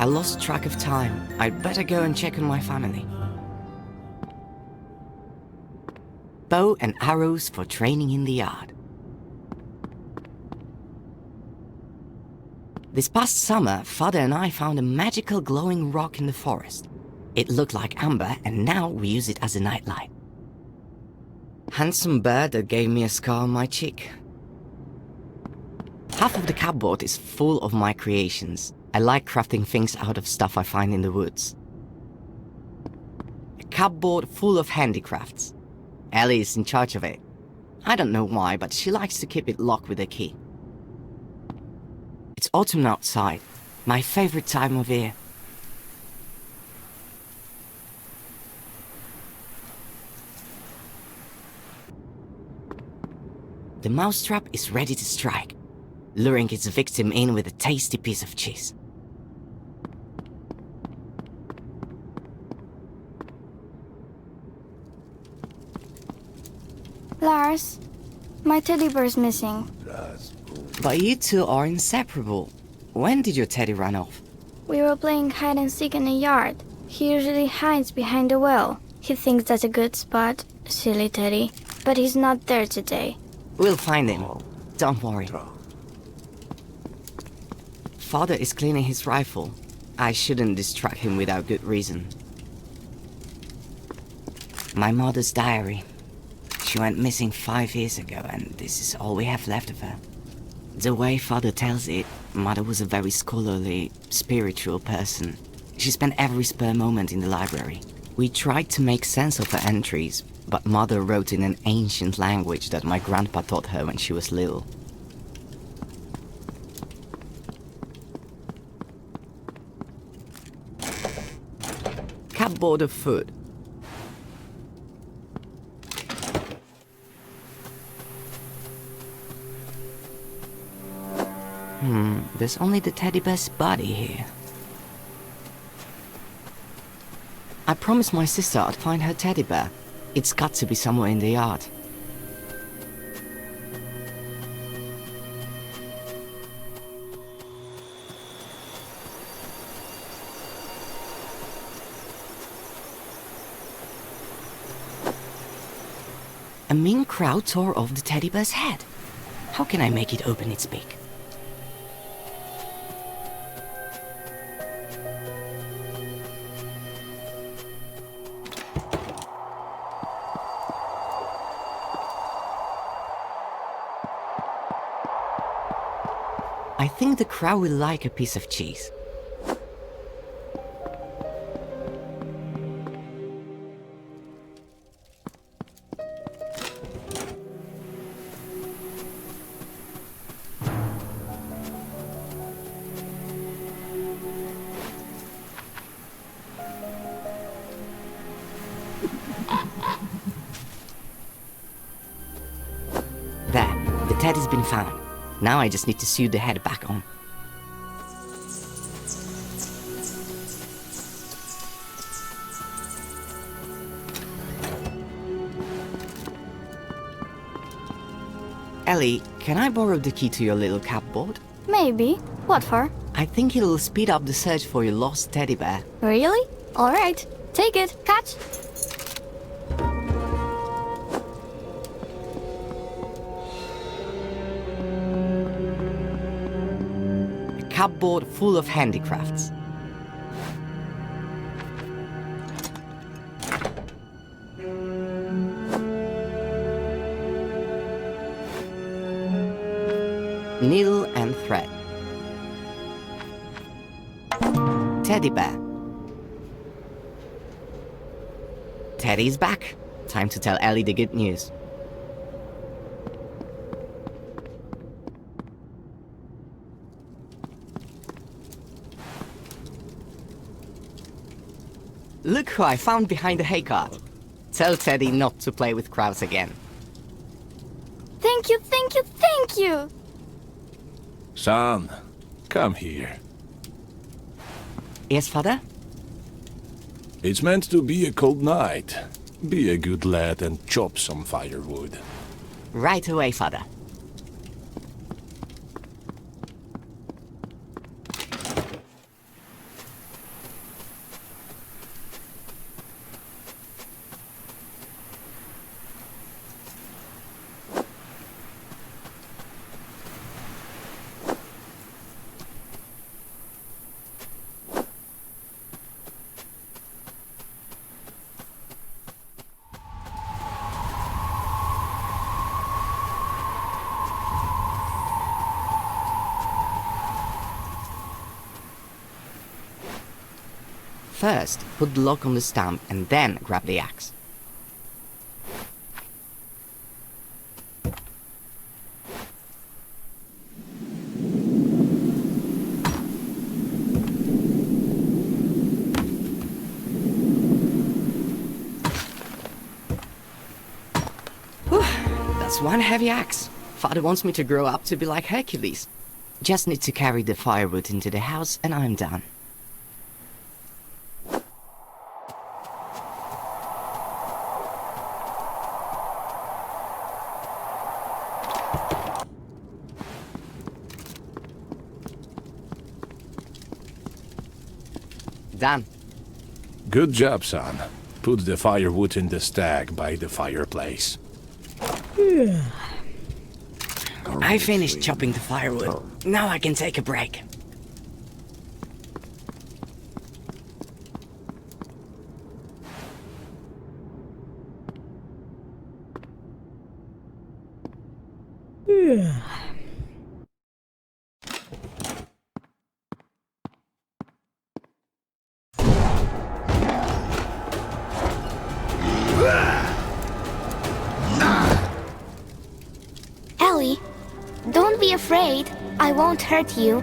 lost track of time. I'd better go and check on my family. Bow and arrows for training in the yard. This past summer, Father and I found a magical glowing rock in the forest. It looked like amber, and now we use it as a nightlight. Handsome bird that gave me a scar on my cheek. Half of the cupboard is full of my creations. I like crafting things out of stuff I find in the woods. A cupboard full of handicrafts. Ellie is in charge of it. I don't know why, but she likes to keep it locked with a key. It's autumn outside, my favorite time of year. The mousetrap is ready to strike, luring its victim in with a tasty piece of cheese. Lars, my teddy bear's missing. But you two are inseparable. When did your teddy run off? We were playing hide and seek in the yard. He usually hides behind the well. He thinks that's a good spot. Silly teddy. But he's not there today. We'll find him. Don't worry. Father is cleaning his rifle. I shouldn't distract him without good reason. My mother's diary. She went missing 5 years ago, and this is all we have left of her. The way Father tells it, Mother was a very scholarly, spiritual person. She spent every spare moment in the library. We tried to make sense of her entries, but Mother wrote in an ancient language that my grandpa taught her when she was little. Cupboard of food. There's only the teddy bear's body here. I promised my sister I'd find her teddy bear. It's got to be somewhere in the yard. A mean crowd tore off the teddy bear's head. How can I make it open its beak? I think the crowd will like a piece of cheese. There, the teddy's been found. Now I just need to sew the head back on. Ellie, can I borrow the key to your little cupboard? Maybe. What for? I think it'll speed up the search for your lost teddy bear. Really? Alright. Take it. Catch. A cupboard full of handicrafts. Needle and thread. Teddy bear. Teddy's back. Time to tell Ellie the good news. Look who I found behind the hay cart. Tell Teddy not to play with crowds again. Thank you, thank you, thank you! Son, come here. Yes, Father? It's meant to be a cold night. Be a good lad and chop some firewood. Right away, Father. First, put the lock on the stump and then grab the axe. That's one heavy axe. Father wants me to grow up to be like Hercules. Just need to carry the firewood into the house and I'm done. Done. Good job, son. Put the firewood in the stack by the fireplace. I finished chopping the firewood. Now I can take a break. Ellie, don't be afraid. I won't hurt you.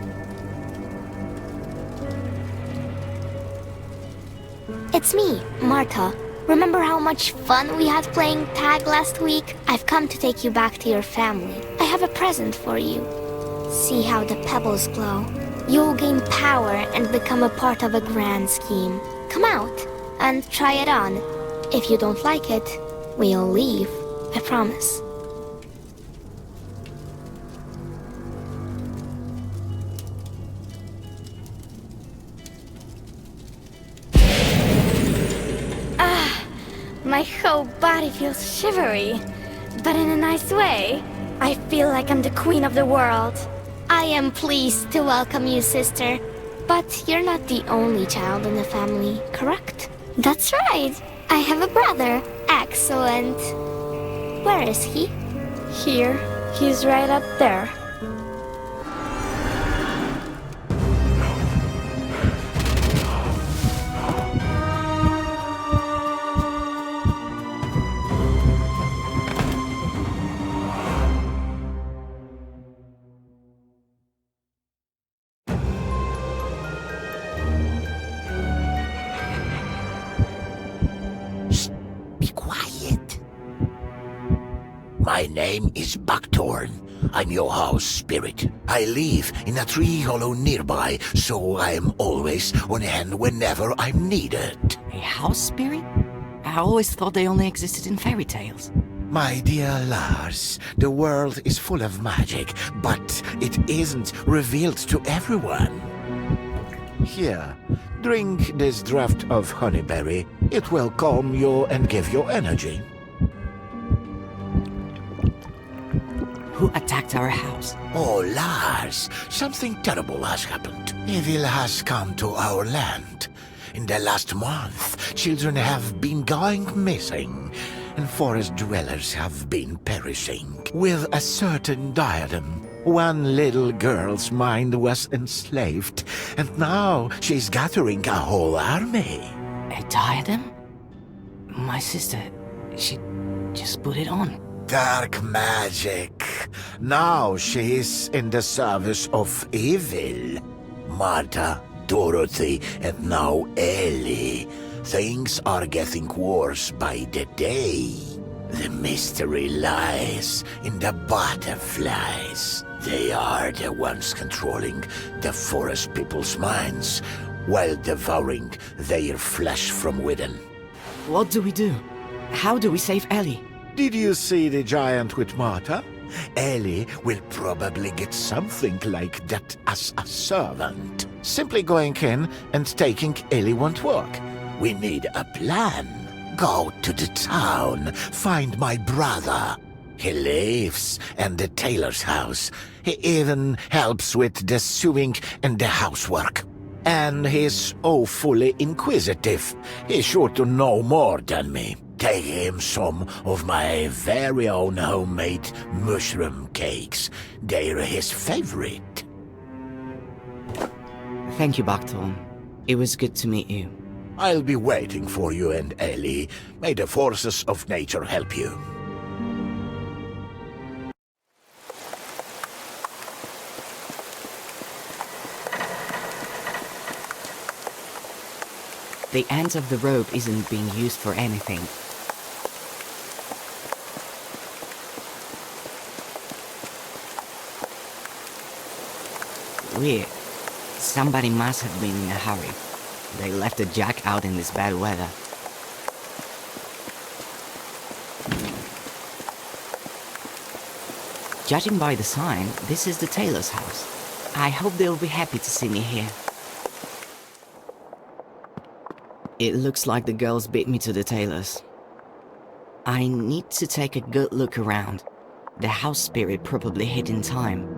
It's me, Marta. Remember how much fun we had playing tag last week? I've come to take you back to your family. I have a present for you. See how the pebbles glow. You'll gain power and become a part of a grand scheme. Come out and try it on. If you don't like it, we'll leave. I promise. My whole body feels shivery, but in a nice way. I feel like I'm the queen of the world. I am pleased to welcome you, sister. But you're not the only child in the family, correct? That's right. I have a brother. Excellent. Where is he? Here. He's right up there. My name is Buckthorn. I'm your house spirit. I live in a tree hollow nearby, so I'm always on hand whenever I'm needed. A house spirit? I always thought they only existed in fairy tales. My dear Lars, the world is full of magic, but it isn't revealed to everyone. Here, drink this draught of honeyberry. It will calm you and give you energy. Who attacked our house? Oh, Lars, something terrible has happened. Evil has come to our land. In the last month, children have been going missing, and forest dwellers have been perishing. With a certain diadem, one little girl's mind was enslaved, and now she's gathering a whole army. A diadem? My sister, she just put it on. Dark magic. Now she's in the service of evil. Marta, Dorothy, and now Ellie. Things are getting worse by the day. The mystery lies in the butterflies. They are the ones controlling the forest people's minds, while devouring their flesh from within. What do we do? How do we save Ellie? Did you see the giant with Marta? Ellie will probably get something like that as a servant. Simply going in and taking Ellie won't work. We need a plan. Go to the town, find my brother. He lives in the tailor's house. He even helps with the sewing and the housework. And he's awfully inquisitive. He's sure to know more than me. Take him some of my very own homemade mushroom cakes. They're his favorite. Thank you, Buckthorn. It was good to meet you. I'll be waiting for you and Ellie. May the forces of nature help you. The end of the rope isn't being used for anything. Weird. Somebody must have been in a hurry. They left the jack out in this bad weather. Judging by the sign, this is the tailor's house. I hope they'll be happy to see me here. It looks like the girls beat me to the tailor's. I need to take a good look around. The house spirit probably hid in time.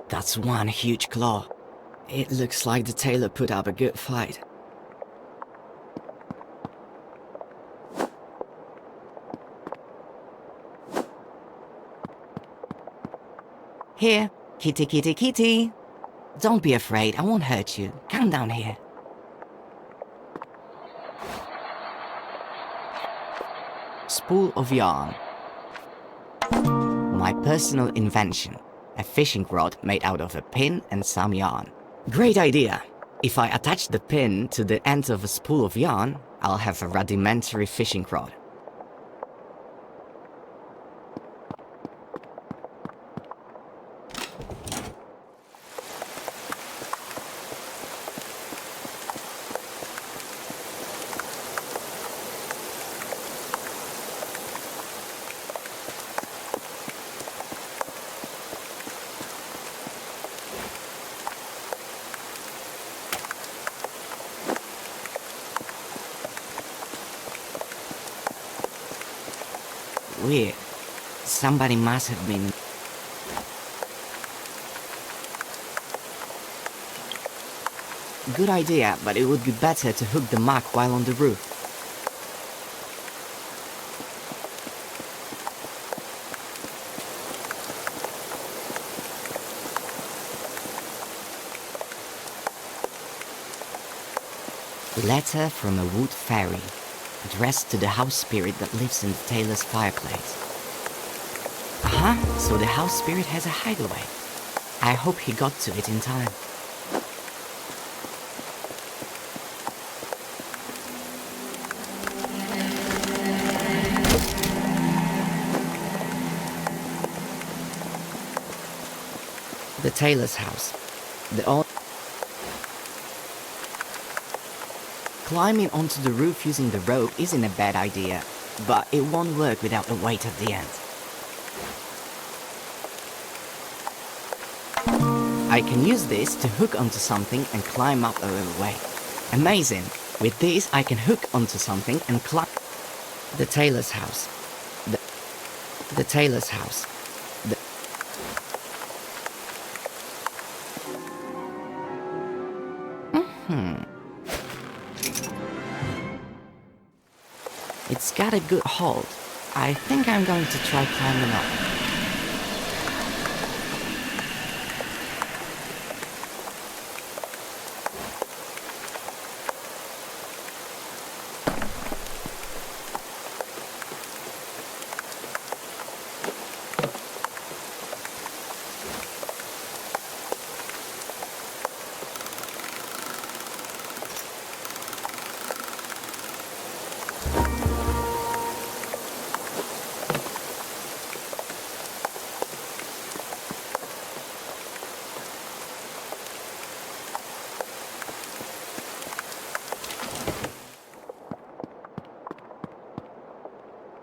That's one huge claw. It looks like the tailor put up a good fight. Here, kitty kitty kitty. Don't be afraid, I won't hurt you. Come down here. Spool of yarn. My personal invention. A fishing rod made out of a pin and some yarn. Great idea! If I attach the pin to the end of a spool of yarn, I'll have a rudimentary fishing rod. Weird. Somebody must have been... Good idea, but it would be better to hook the mark while on the roof. Letter from a wood fairy. Addressed to the house spirit that lives in the tailor's fireplace. Aha, so the house spirit has a hideaway. I hope he got to it in time. The tailor's house. Climbing onto the roof using the rope isn't a bad idea, but it won't work without the weight at the end. I can use this to hook onto something and climb up a little way. Amazing! With this I can hook onto something and climb. The tailor's house. The tailor's house. It's got a good hold. I think I'm going to try climbing up.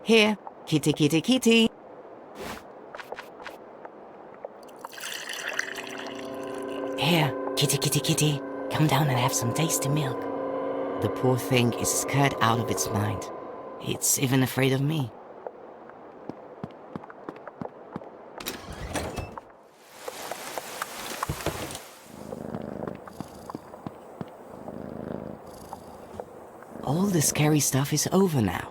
Here, kitty kitty kitty. Here, kitty kitty kitty. Come down and have some tasty milk. The poor thing is scared out of its mind. It's even afraid of me. All the scary stuff is over now.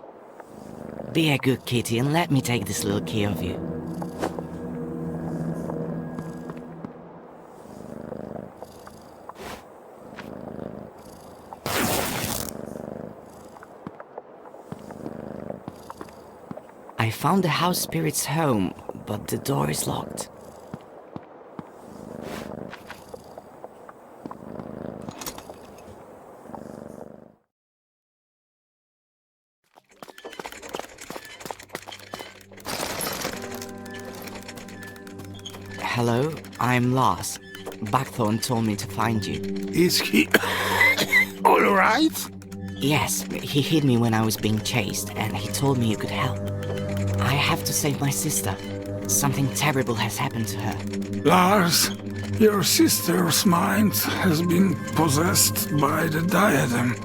Be a good kitty and let me take this little key of you. I found the house spirit's home, but the door is locked. Hello, I'm Lars. Buckthorn told me to find you. Is he all right? Yes, he hid me when I was being chased, and he told me you could help. I have to save my sister. Something terrible has happened to her. Lars, your sister's mind has been possessed by the diadem.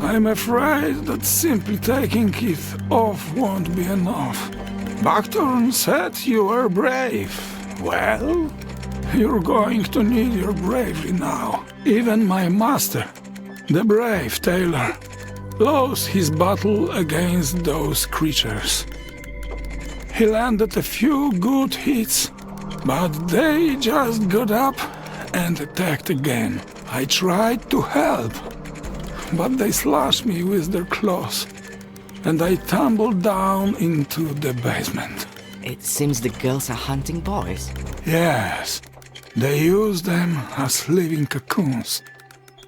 I'm afraid that simply taking it off won't be enough. Buckthorn said you were brave. Well, you're going to need your bravery now. Even my master, the brave tailor, lost his battle against those creatures. He landed a few good hits, but they just got up and attacked again. I tried to help, but they slashed me with their claws, and I tumbled down into the basement. It seems the girls are hunting boys. Yes, they use them as living cocoons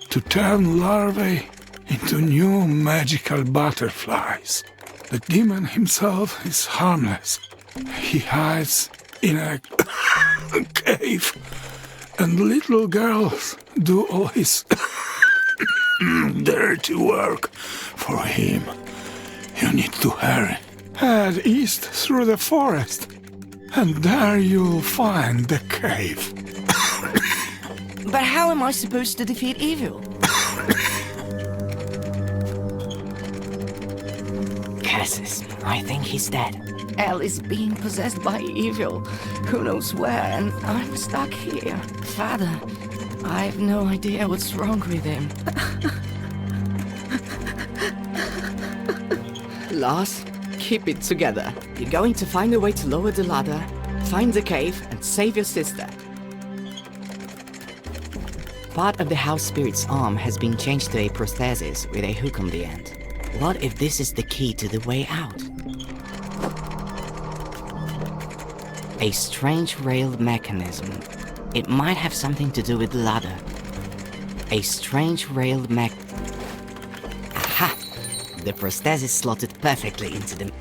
to turn larvae into new magical butterflies. The demon himself is harmless. He hides in a cave, and little girls do all his dirty work for him. You need to hurry. Head east through the forest, and there you'll find the cave. But how am I supposed to defeat evil? Curses, I think he's dead. Elle is being possessed by evil. Who knows where, and I'm stuck here. Father, I have no idea what's wrong with him. Lars, keep it together. You're going to find a way to lower the ladder, find the cave, and save your sister. Part of the house spirit's arm has been changed to a prosthesis with a hook on the end. What if this is the key to the way out? A strange railed mechanism. It might have something to do with the ladder. A strange railed Aha! The prosthesis slotted perfectly into the...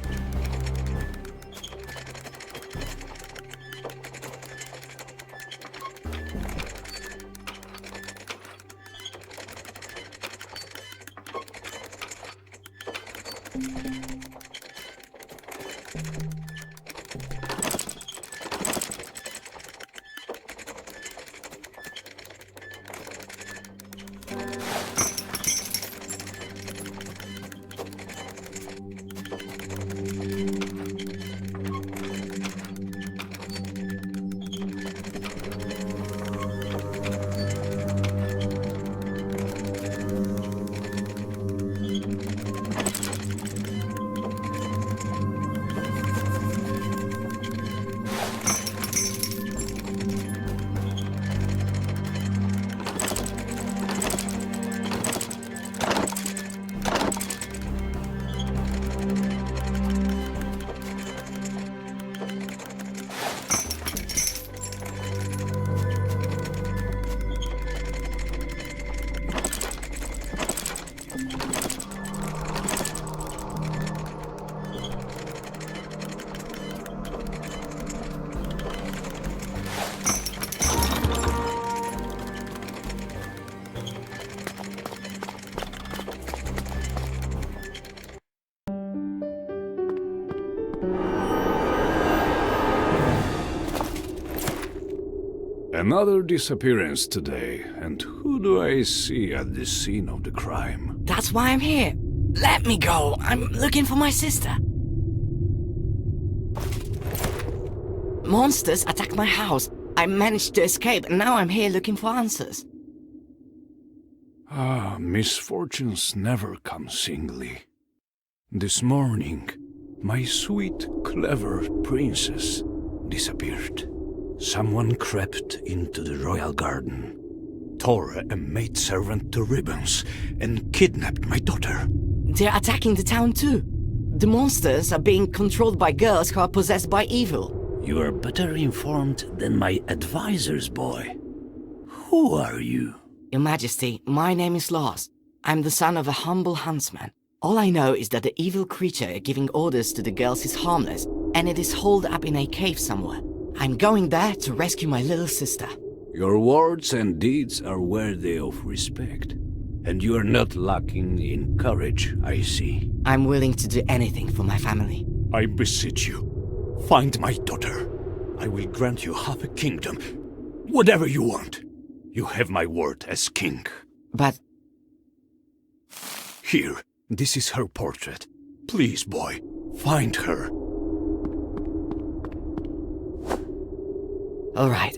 Another disappearance today, and who do I see at the scene of the crime? That's why I'm here. Let me go. I'm looking for my sister. Monsters attacked my house. I managed to escape, and now I'm here looking for answers. Ah, misfortunes never come singly. This morning, my sweet, clever princess disappeared. Someone crept into the royal garden, tore a maidservant to ribbons, and kidnapped my daughter. They're attacking the town too. The monsters are being controlled by girls who are possessed by evil. You are better informed than my advisors, boy. Who are you? Your Majesty, my name is Lars. I'm the son of a humble huntsman. All I know is that the evil creature giving orders to the girls is harmless, and it is holed up in a cave somewhere. I'm going there to rescue my little sister. Your words and deeds are worthy of respect. And you are not lacking in courage, I see. I'm willing to do anything for my family. I beseech you, find my daughter. I will grant you half a kingdom. Whatever you want. You have my word as king. But... Here, this is her portrait. Please, boy, find her. all right,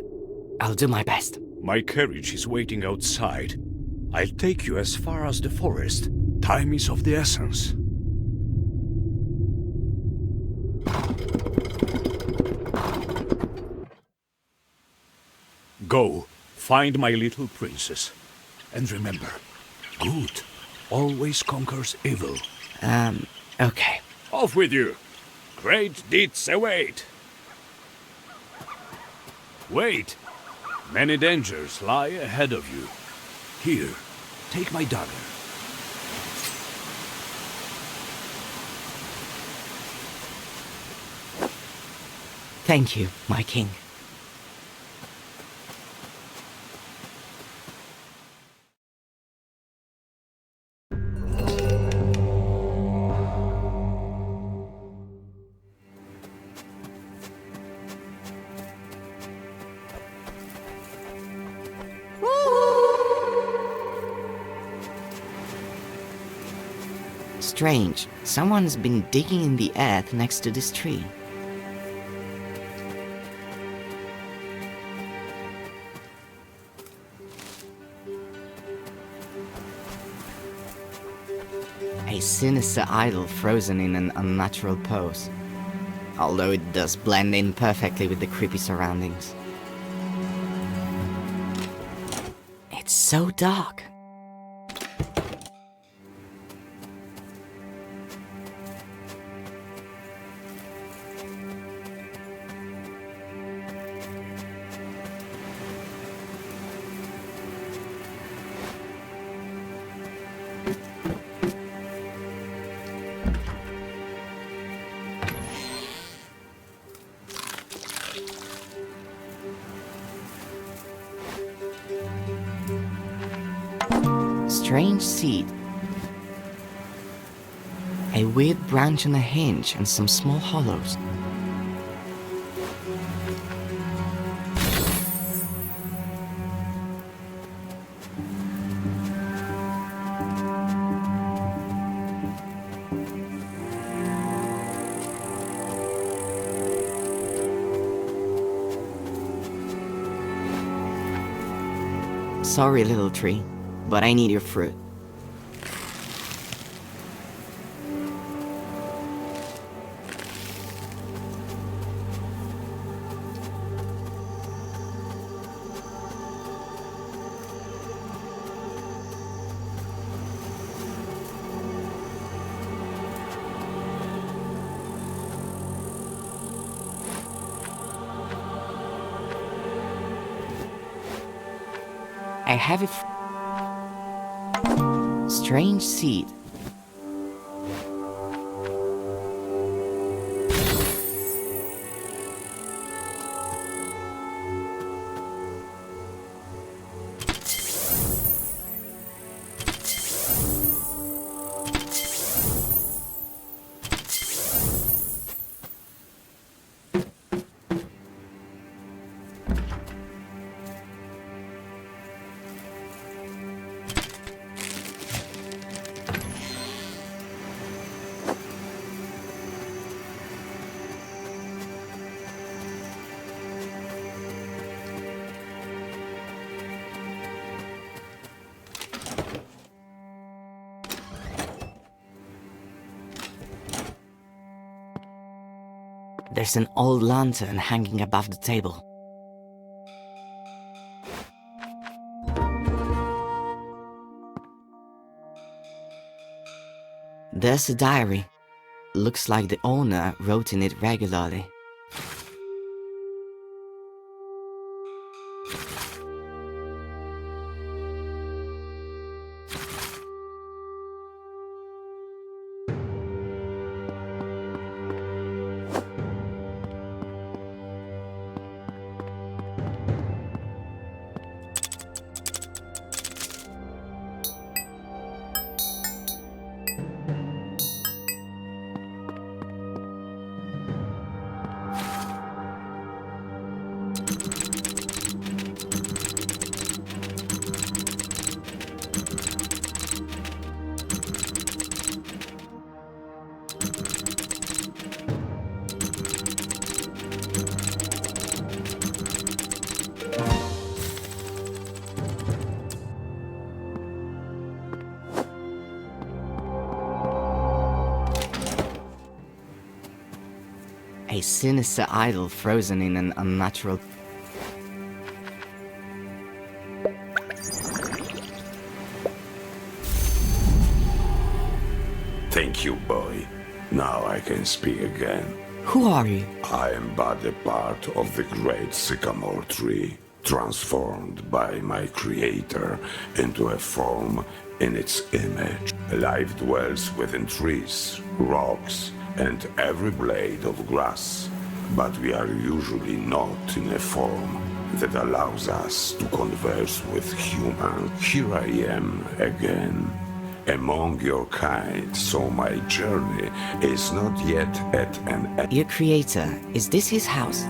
I'll do my best. My carriage is waiting outside. I'll take you as far as the forest. Time is of the essence. Go, find my little princess. And remember, good always conquers evil. Okay. Off with you! Great deeds await! Wait! Many dangers lie ahead of you. Here, take my dagger. Thank you, my king. Strange. Someone's been digging in the earth next to this tree. A sinister idol frozen in an unnatural pose. Although it does blend in perfectly with the creepy surroundings. It's so dark. Strange seed. A weird branch on a hinge and some small hollows. Sorry, little tree, but I need your fruit. I have it. Strange seed. There's an old lantern hanging above the table. There's a diary. Looks like the owner wrote in it regularly. A sinister idol frozen in an unnatural... Thank you, boy. Now I can speak again. Who are you? I embody part of the great sycamore tree, transformed by my creator into a form in its image. Life dwells within trees, rocks, and every blade of grass, but we are usually not in a form that allows us to converse with humans. Here I am again, among your kind, so my journey is not yet at an end. Your creator, is this his house?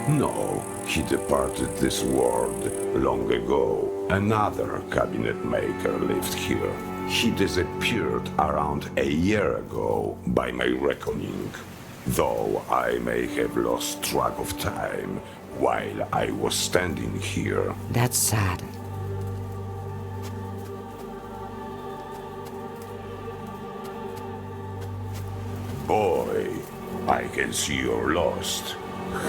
No, he departed this world long ago. Another cabinet maker lived here. He disappeared around a year ago, by my reckoning, though I may have lost track of time while I was standing here. That's sad. Boy, I can see you're lost.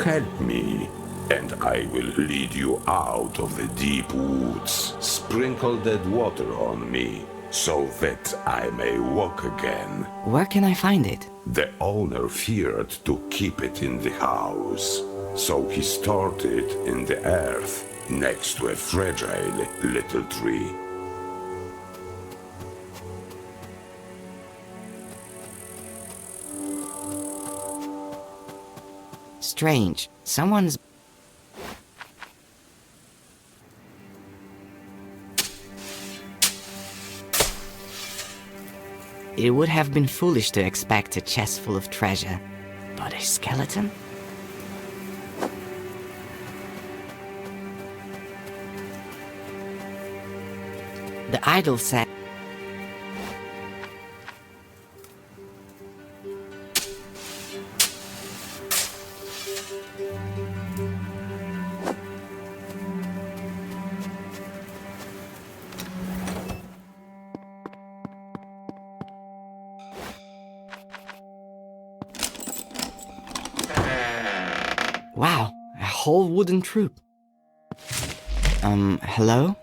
Help me, and I will lead you out of the deep woods. Sprinkle that water on me, so that I may walk again. Where can I find it? The owner feared to keep it in the house, so he stored it in the earth, next to a fragile little tree. Strange. Someone's... It would have been foolish to expect a chest full of treasure, but a skeleton? The idol said... Wow, a whole wooden troop. Hello?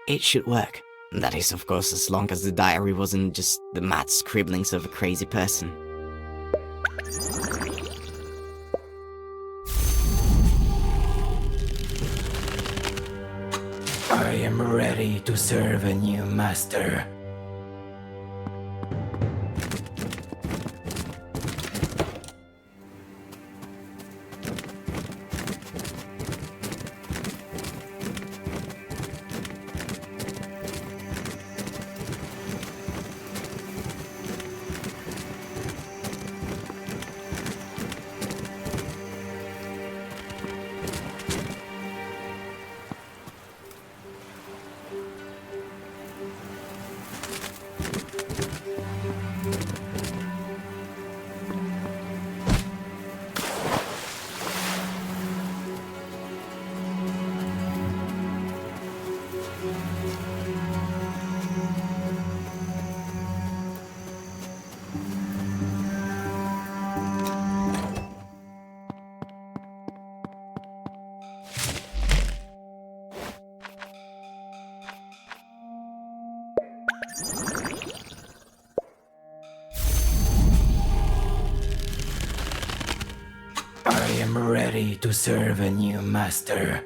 It should work. That is, of course, as long as the diary wasn't just the mad scribblings of a crazy person. I am ready to serve a new master. am ready to serve a new master.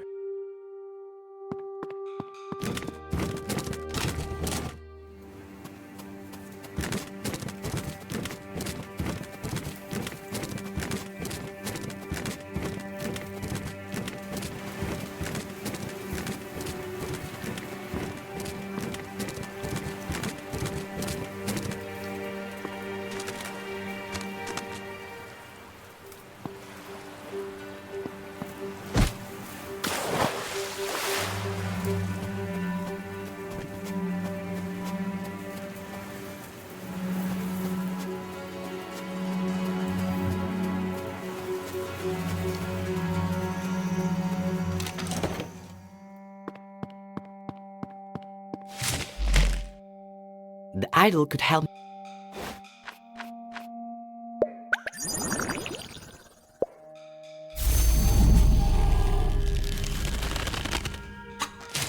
The idol could help.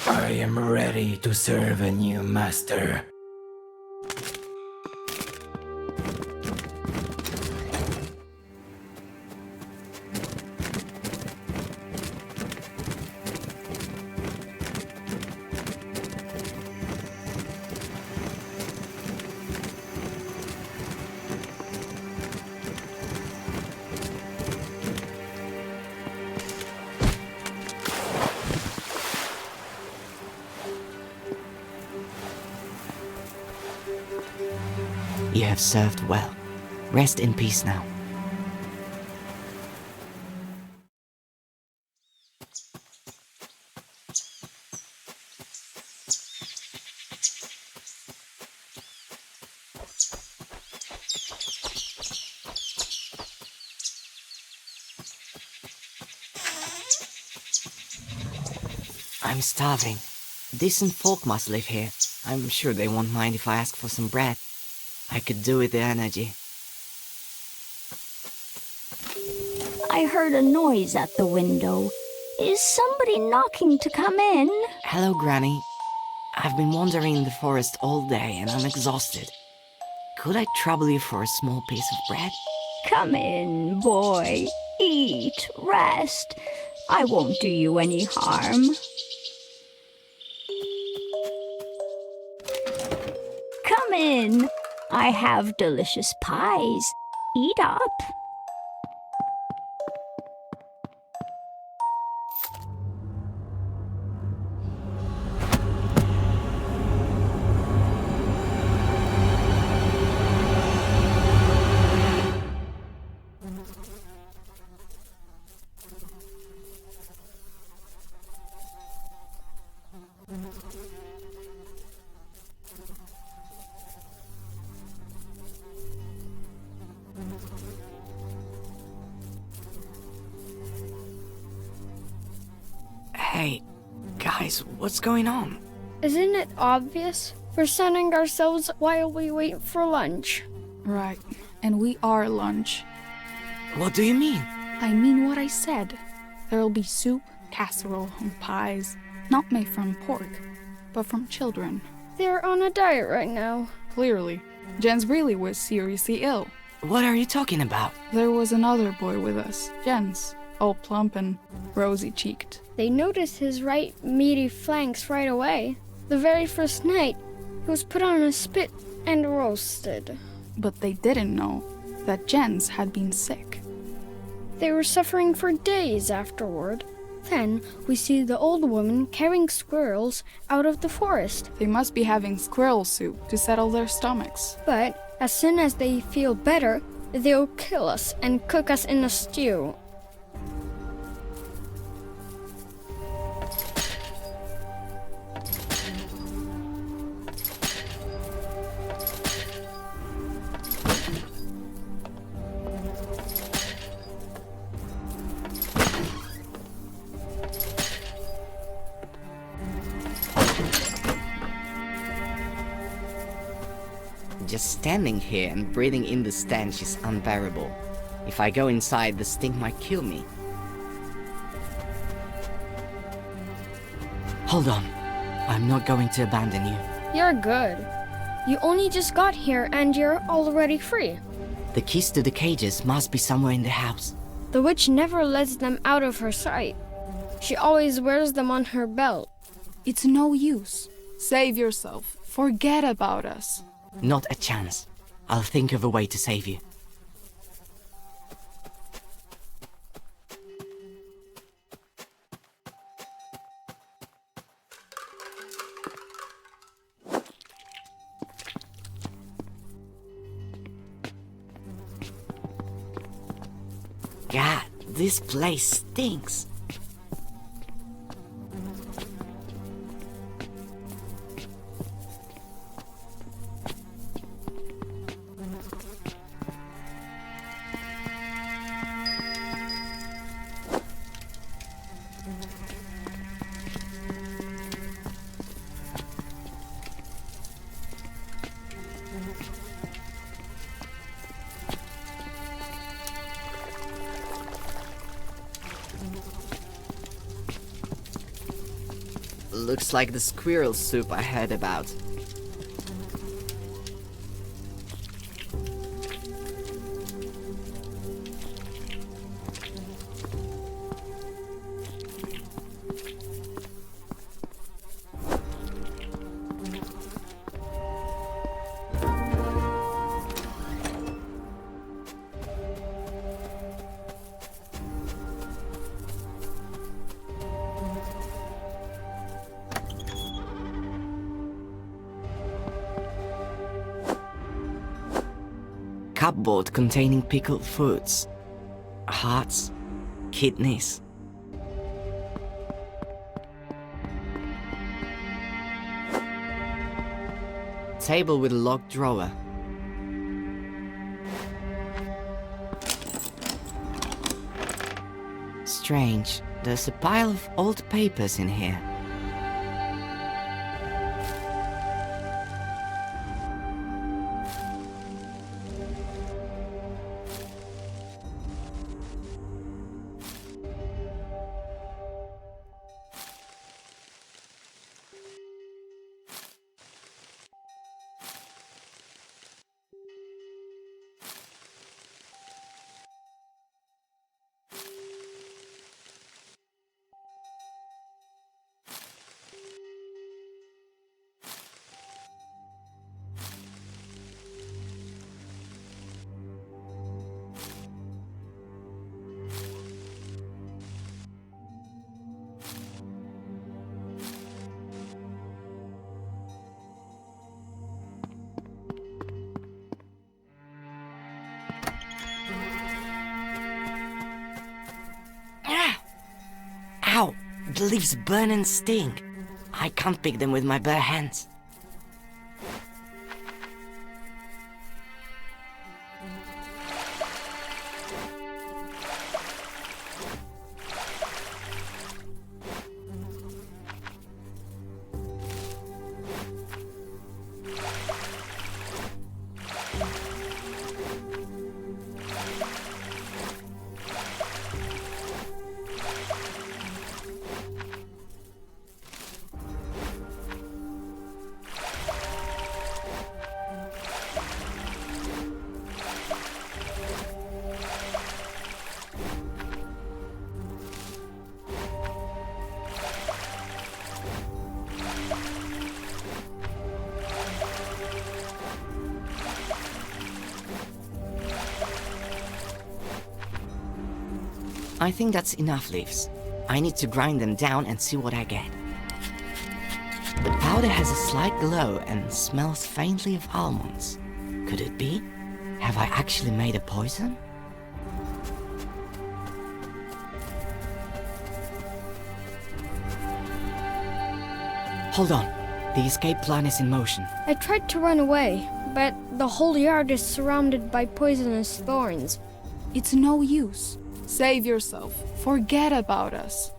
I am ready to serve a new master. You have served well. Rest in peace now. I'm starving. Decent folk must live here. I'm sure they won't mind if I ask for some bread. I could do with the energy. I heard a noise at the window. Is somebody knocking to come in? Hello, Granny. I've been wandering in the forest all day and I'm exhausted. Could I trouble you for a small piece of bread? Come in, boy. Eat, rest. I won't do you any harm. Come in. I have delicious pies. Eat up. Hey, guys, what's going on? Isn't it obvious? We're sunning ourselves while we wait for lunch. Right, and we are lunch. What do you mean? I mean what I said. There'll be soup, casserole, and pies, not made from pork, but from children. They're on a diet right now. Clearly, Jens really was seriously ill. What are you talking about? There was another boy with us, Jens, all plump and rosy-cheeked. They noticed his right meaty flanks right away. The very first night, he was put on a spit and roasted. But they didn't know that Jens had been sick. They were suffering for days afterward. Then we see the old woman carrying squirrels out of the forest. They must be having squirrel soup to settle their stomachs. But as soon as they feel better, they'll kill us and cook us in a stew. Just standing here and breathing in the stench is unbearable. If I go inside, the stink might kill me. Hold on. I'm not going to abandon you. You're good. You only just got here and you're already free. The keys to the cages must be somewhere in the house. The witch never lets them out of her sight. She always wears them on her belt. It's no use. Save yourself. Forget about us. Not a chance. I'll think of a way to save you. God, this place stinks. Looks like the squirrel soup I heard about. Cupboard containing pickled foods, hearts, kidneys. Table with a locked drawer. Strange, there's a pile of old papers in here. Ow! The leaves burn and sting. I can't pick them with my bare hands. I think that's enough leaves. I need to grind them down and see what I get. The powder has a slight glow and smells faintly of almonds. Could it be? Have I actually made a poison? Hold on. The escape plan is in motion. I tried to run away, but the whole yard is surrounded by poisonous thorns. It's no use. Save yourself. Forget about us.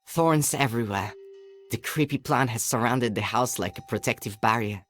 Thorns everywhere. The creepy plant has surrounded the house like a protective barrier.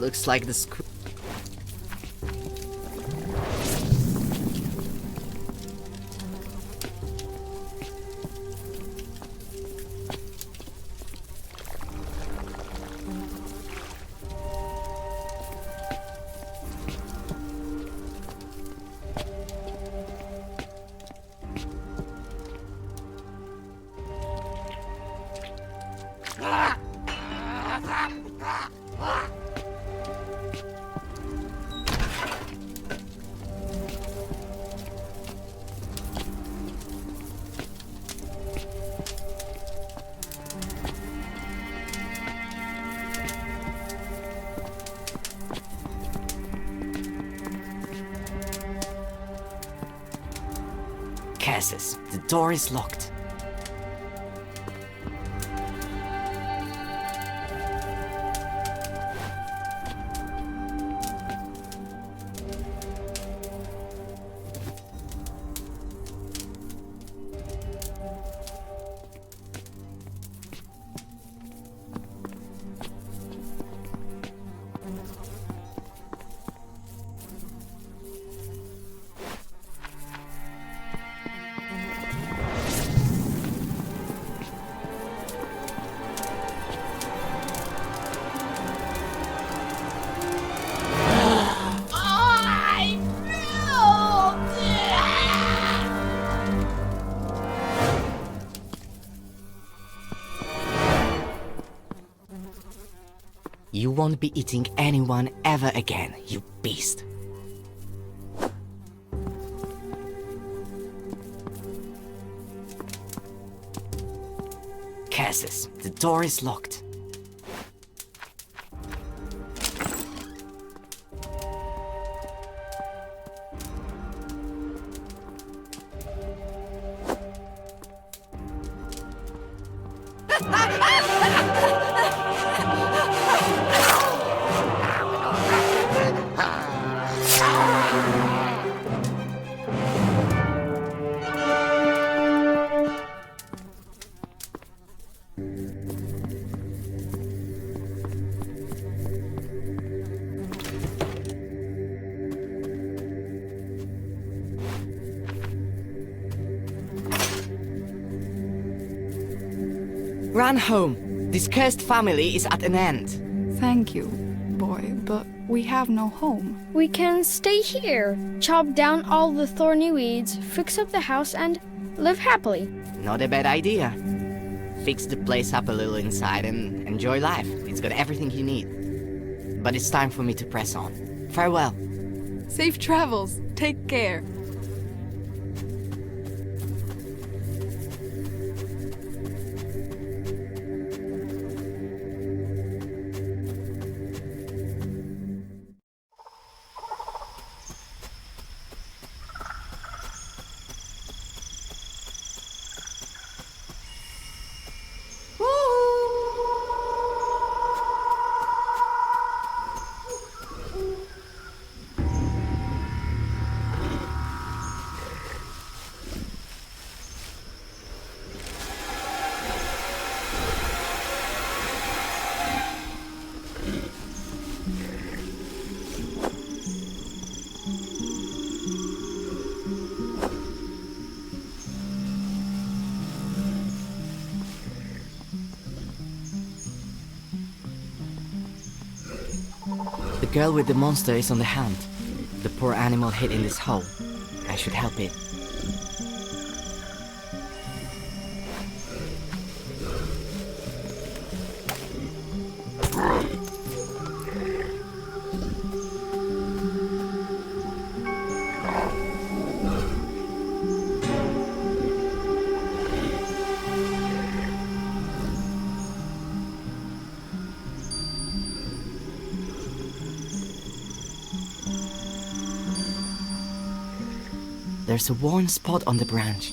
Looks like the school. Curses, the door is locked. You won't be eating anyone ever again, you beast. Curses, the door is locked. Run home. This cursed family is at an end. Thank you, boy, but we have no home. We can stay here, chop down all the thorny weeds, fix up the house, and live happily. Not a bad idea. Fix the place up a little inside and enjoy life. It's got everything you need. But it's time for me to press on. Farewell. Safe travels. Take care. The girl with the monster is on the hunt. The poor animal hid in this hole. I should help it. There's a worn spot on the branch.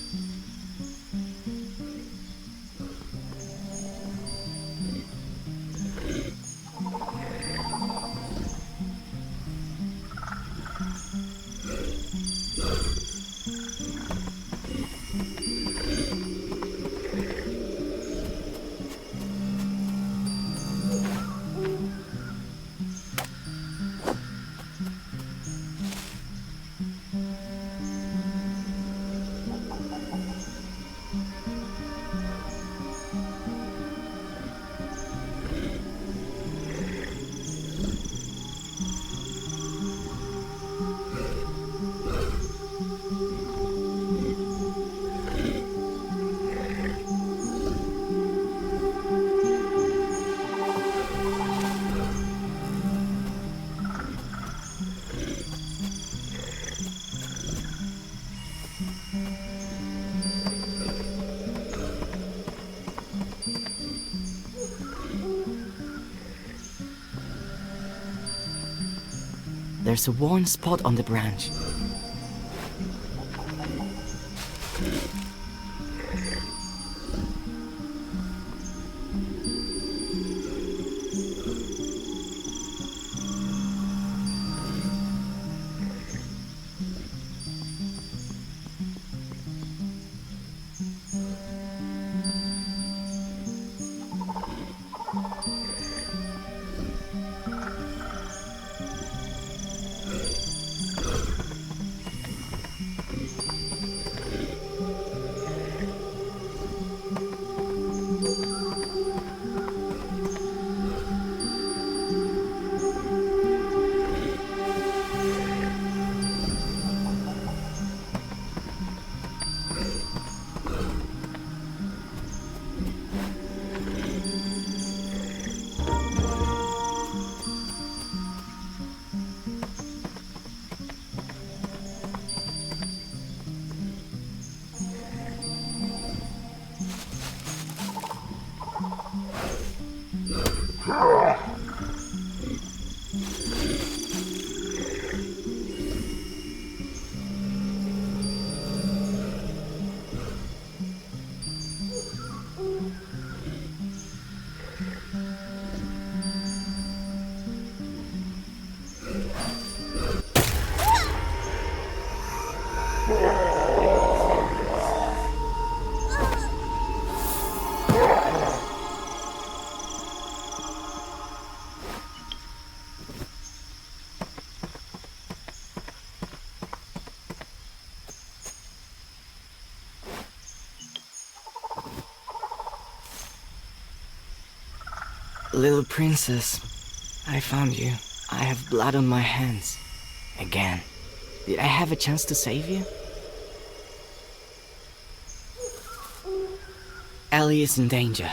there's a worn spot on the branch. Little princess, I found you. I have blood on my hands. Again. Did I have a chance to save you? Ellie is in danger.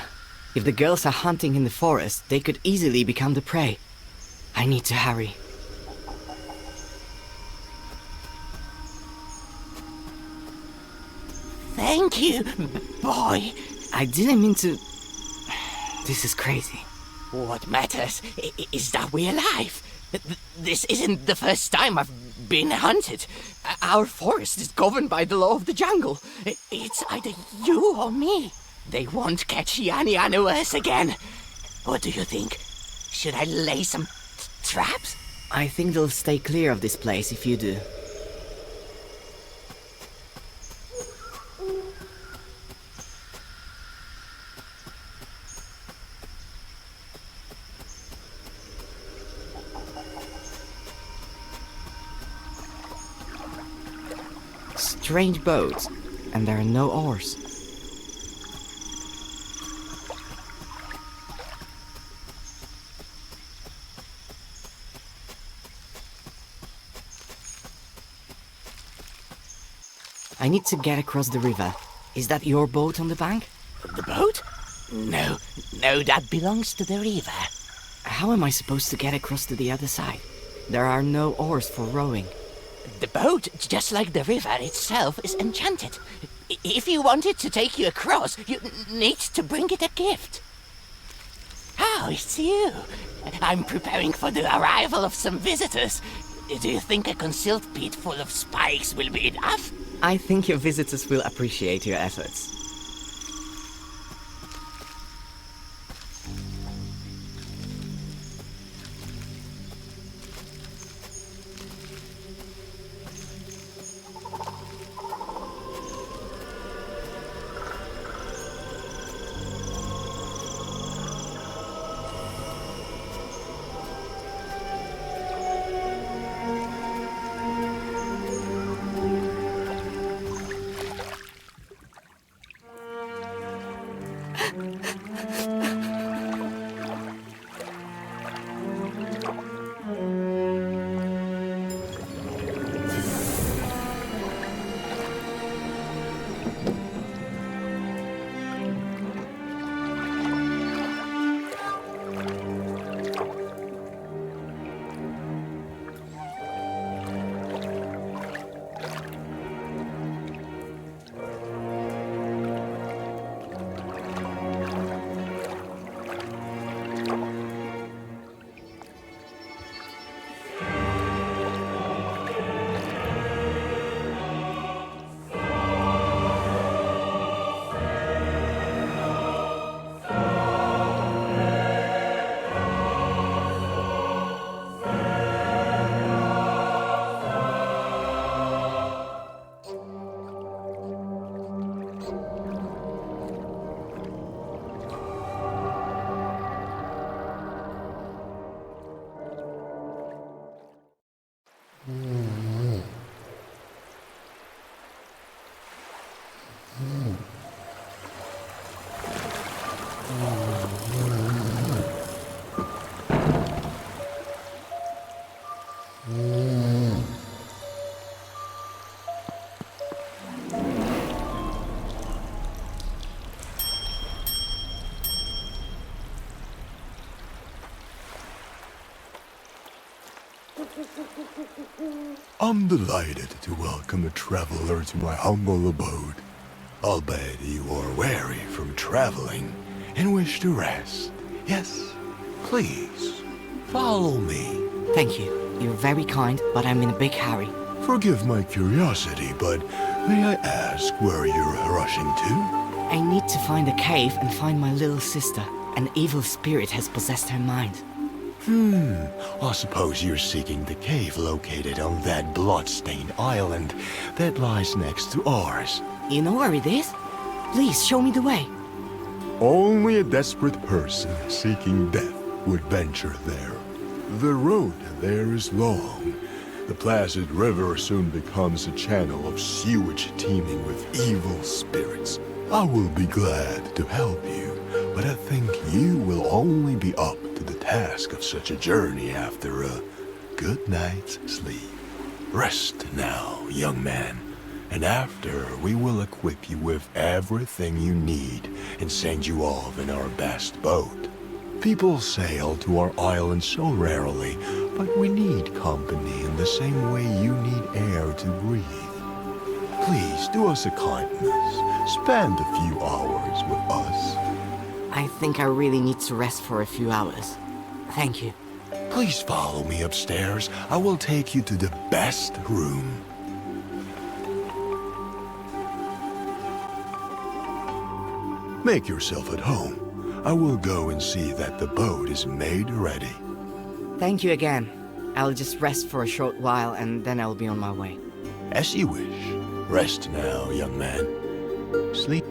If the girls are hunting in the forest, they could easily become the prey. I need to hurry. Thank you, boy. I didn't mean to... This is crazy. What matters is that we're alive. This isn't the first time I've been hunted. Our forest is governed by the law of the jungle. It's either you or me. They won't catch any unawares again. What do you think? Should I lay some traps? I think they'll stay clear of this place if you do. Strange boats, and there are no oars. I need to get across the river. Is that your boat on the bank? The boat? No, that belongs to the river. How am I supposed to get across to the other side? There are no oars for rowing. The boat, just like the river itself, is enchanted. If you want it to take you across, you need to bring it a gift. Oh, it's you. I'm preparing for the arrival of some visitors. Do you think a concealed pit full of spikes will be enough? I think your visitors will appreciate your efforts. I'm delighted to welcome a traveler to my humble abode. I'll bet you are weary from traveling and wish to rest. Yes, please, follow me. Thank you. You're very kind, but I'm in a big hurry. Forgive my curiosity, but may I ask where you're rushing to? I need to find a cave and find my little sister. An evil spirit has possessed her mind. I suppose you're seeking the cave located on that blood-stained island that lies next to ours. You know where it is? Please, show me the way. Only a desperate person seeking death would venture there. The road there is long. The placid river soon becomes a channel of sewage teeming with evil spirits. I will be glad to help you, but I think you will only be up to the task of such a journey after a good night's sleep. Rest now, young man, and after we will equip you with everything you need and send you off in our best boat. People sail to our island so rarely, but we need company in the same way you need air to breathe. Please do us a kindness. Spend a few hours with us. I think I really need to rest for a few hours. Thank you. Please follow me upstairs. I will take you to the best room. Make yourself at home. I will go and see that the boat is made ready. Thank you again. I'll just rest for a short while and then I'll be on my way. As you wish. Rest now, young man. Sleep.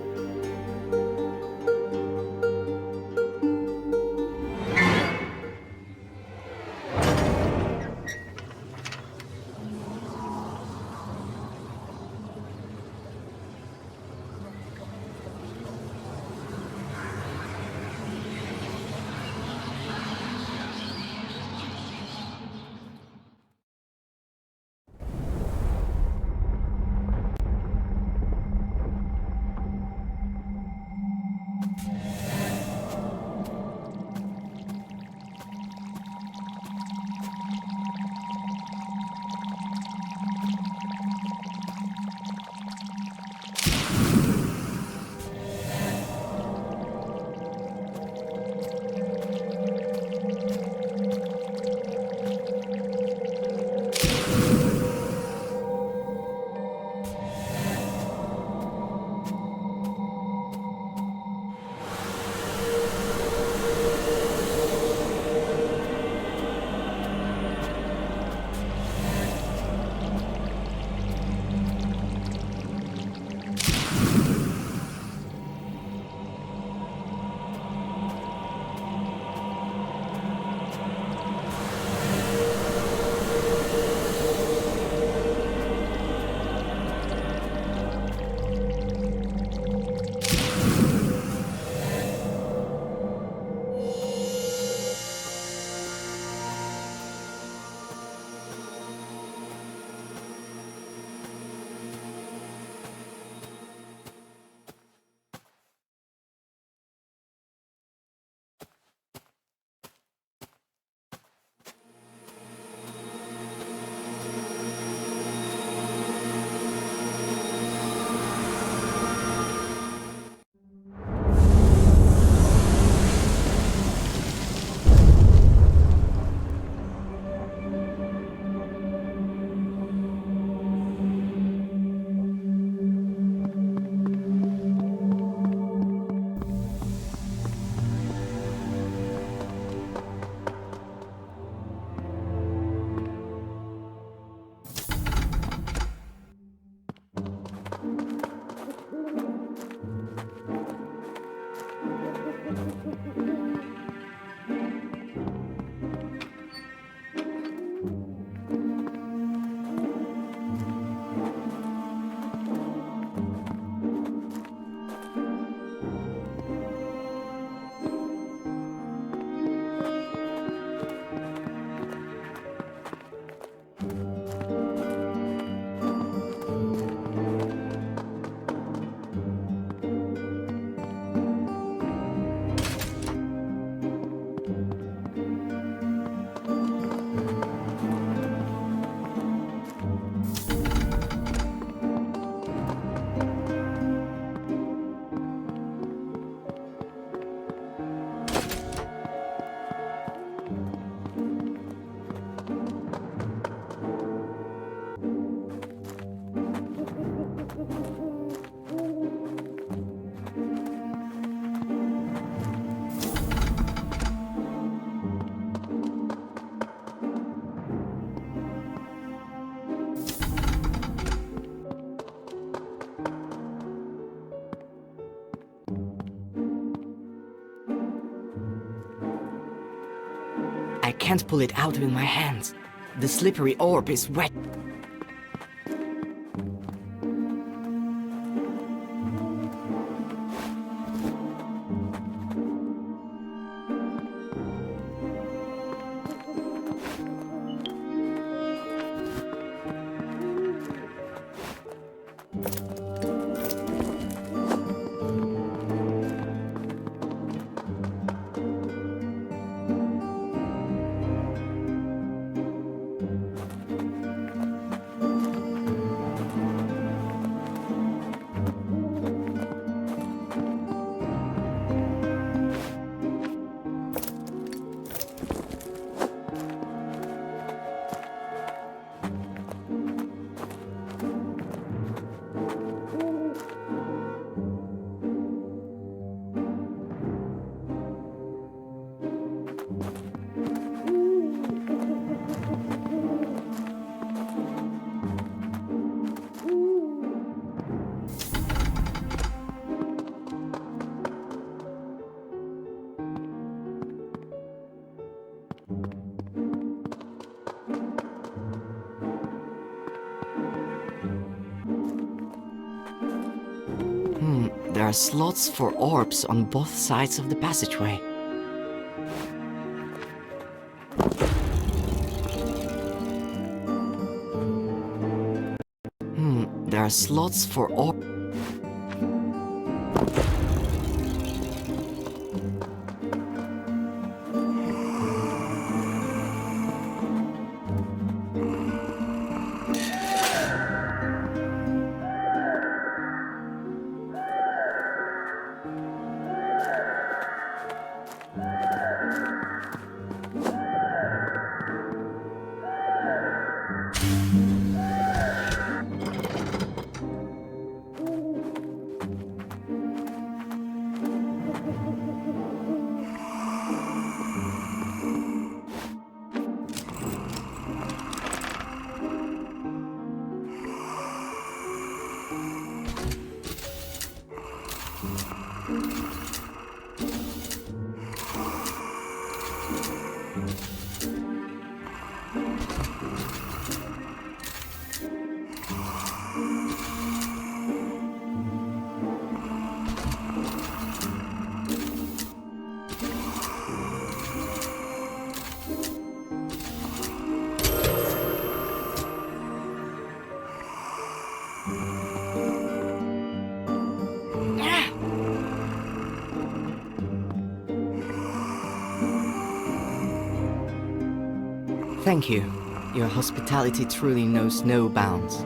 I can't pull it out with my hands. The slippery orb is wet. There are slots for orbs on both sides of the passageway. There are slots for orbs. Thank you. Your hospitality truly knows no bounds.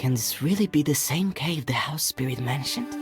Can this really be the same cave the house spirit mentioned?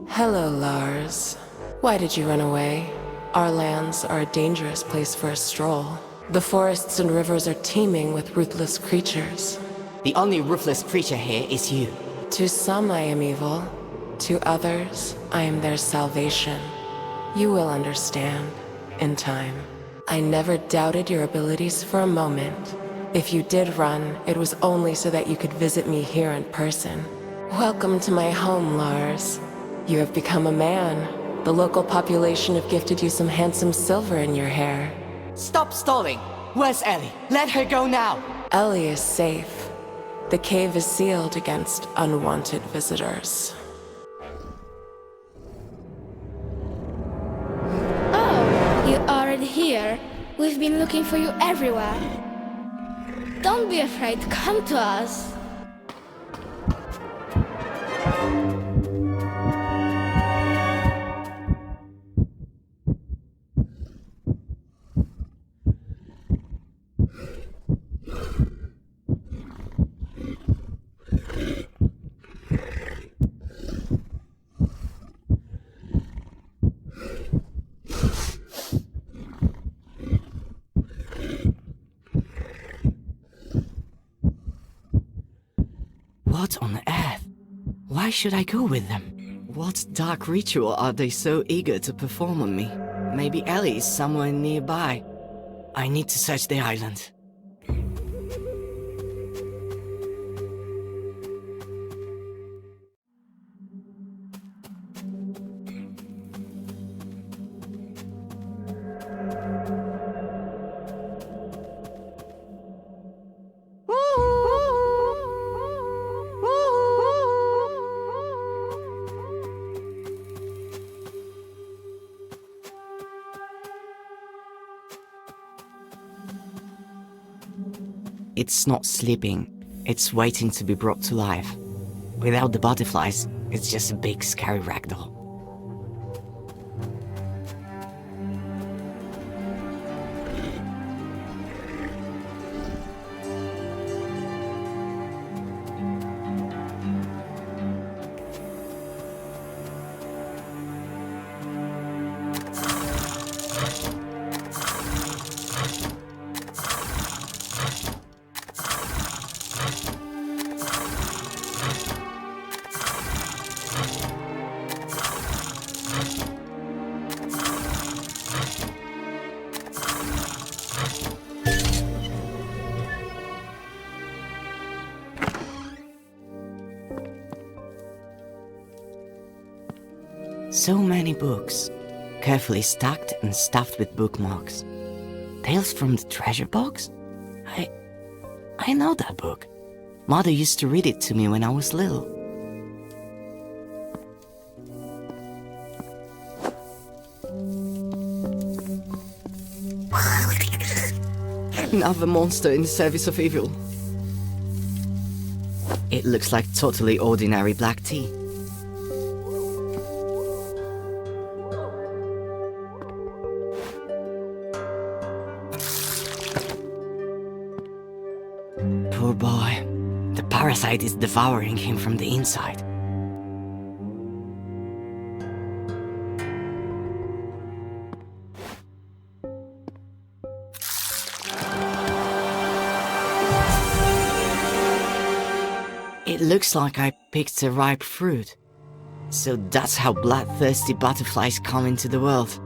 Hello, Lars. Why did you run away? Our lands are a dangerous place for a stroll. The forests and rivers are teeming with ruthless creatures. The only ruthless creature here is you. To some I am evil. To others, I am their salvation. You will understand, in time. I never doubted your abilities for a moment. If you did run, it was only so that you could visit me here in person. Welcome to my home, Lars. You have become a man. The local population have gifted you some handsome silver in your hair. Stop stalling! Where's Ellie? Let her go now! Ellie is safe. The cave is sealed against unwanted visitors. Oh, you're already here. We've been looking for you everywhere. Don't be afraid, come to us. What on earth? Why should I go with them? What dark ritual are they so eager to perform on me? Maybe Ellie is somewhere nearby. I need to search the island. It's not sleeping, it's waiting to be brought to life. Without the butterflies, it's just a big scary ragdoll. So many books, carefully stacked and stuffed with bookmarks. Tales from the Treasure Box? I know that book. Mother used to read it to me when I was little. Another monster in the service of evil. It looks like totally ordinary black tea. Poor boy. The parasite is devouring him from the inside. It looks like I picked a ripe fruit. So that's how bloodthirsty butterflies come into the world.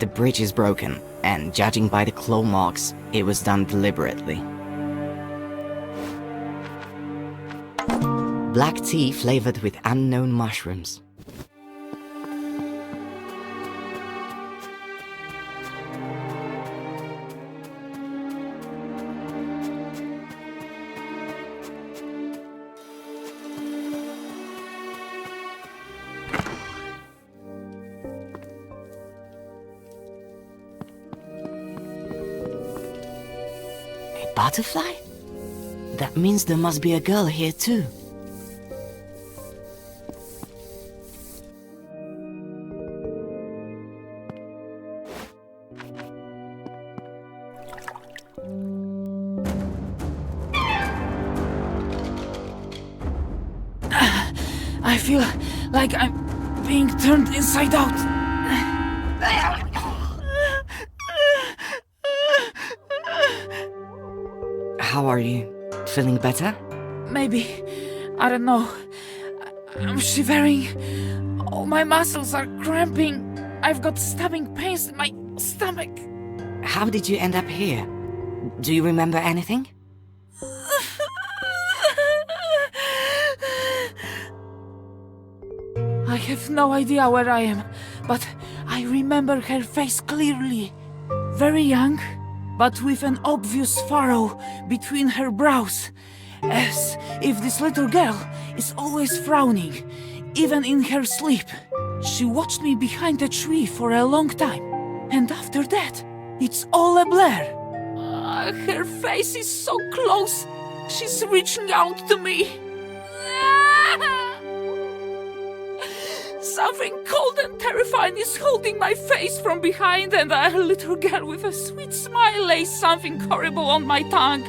The bridge is broken, and judging by the claw marks, it was done deliberately. Black tea flavored with unknown mushrooms. Butterfly? That means there must be a girl here too. I feel like I'm being turned inside out. How are you? Feeling better? Maybe. I don't know. I'm shivering. All my muscles are cramping. I've got stabbing pains in my stomach. How did you end up here? Do you remember anything? I have no idea where I am, but I remember her face clearly. Very young, but with an obvious furrow between her brows, as if this little girl is always frowning, even in her sleep. She watched me behind a tree for a long time, and after that, it's all a blur. Her face is so close, she's reaching out to me. Something cold and terrifying is holding my face from behind, and a little girl with a sweet smile lays something horrible on my tongue.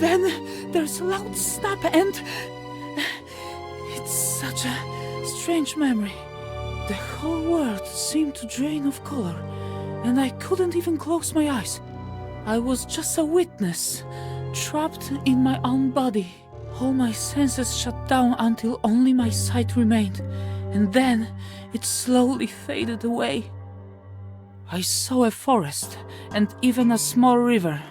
Then there's a loud snap, and it's such a strange memory. The whole world seemed to drain of color, and I couldn't even close my eyes. I was just a witness, trapped in my own body. All my senses shut down until only my sight remained. And then it slowly faded away. I saw a forest and even a small river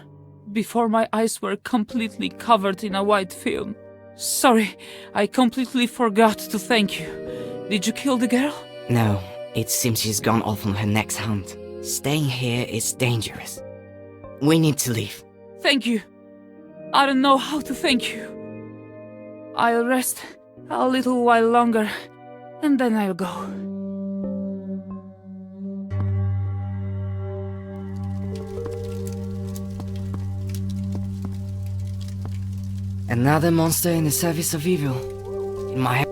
before my eyes were completely covered in a white film. Sorry, I completely forgot to thank you. Did you kill the girl? No, it seems she's gone off on her next hunt. Staying here is dangerous. We need to leave. Thank you. I don't know how to thank you. I'll rest a little while longer, and then I'll go. Another monster in the service of evil. In my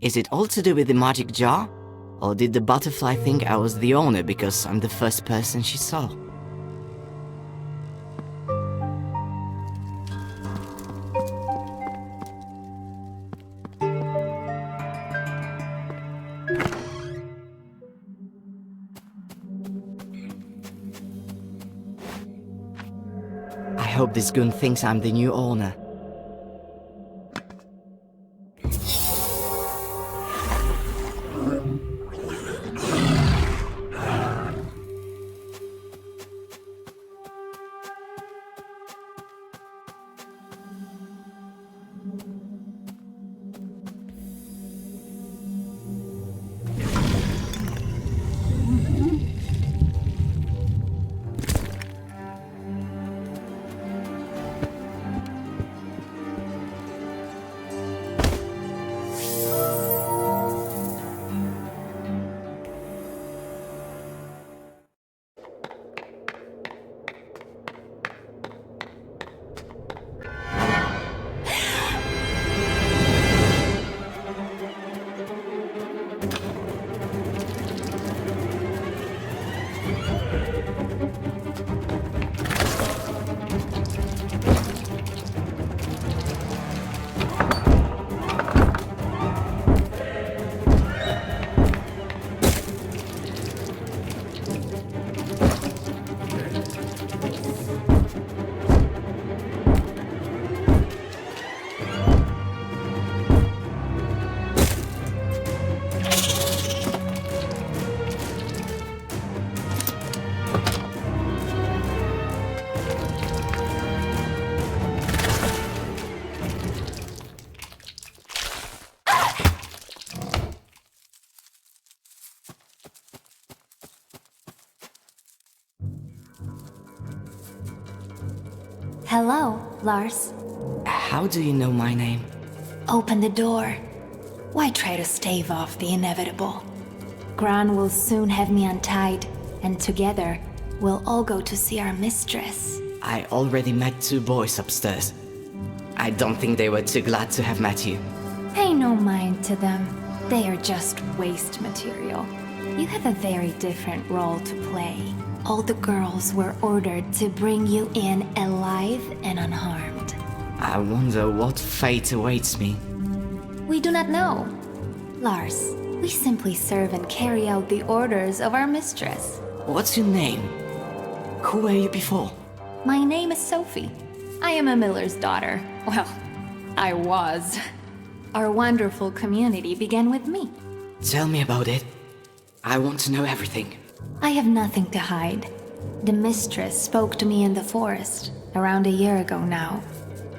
Is it all to do with the magic jar? Or did the butterfly think I was the owner because I'm the first person she saw? I hope this goon thinks I'm the new owner. Hello, Lars. How do you know my name? Open the door. Why try to stave off the inevitable? Gran will soon have me untied, and together, we'll all go to see our mistress. I already met 2 boys upstairs. I don't think they were too glad to have met you. Pay no mind to them. They are just waste material. You have a very different role to play. All the girls were ordered to bring you in alive and unharmed. I wonder what fate awaits me. We do not know. Lars, we simply serve and carry out the orders of our mistress. What's your name? Who were you before? My name is Sophie. I am a miller's daughter. Well, I was. Our wonderful community began with me. Tell me about it. I want to know everything. I have nothing to hide. The mistress spoke to me in the forest, around a year ago now.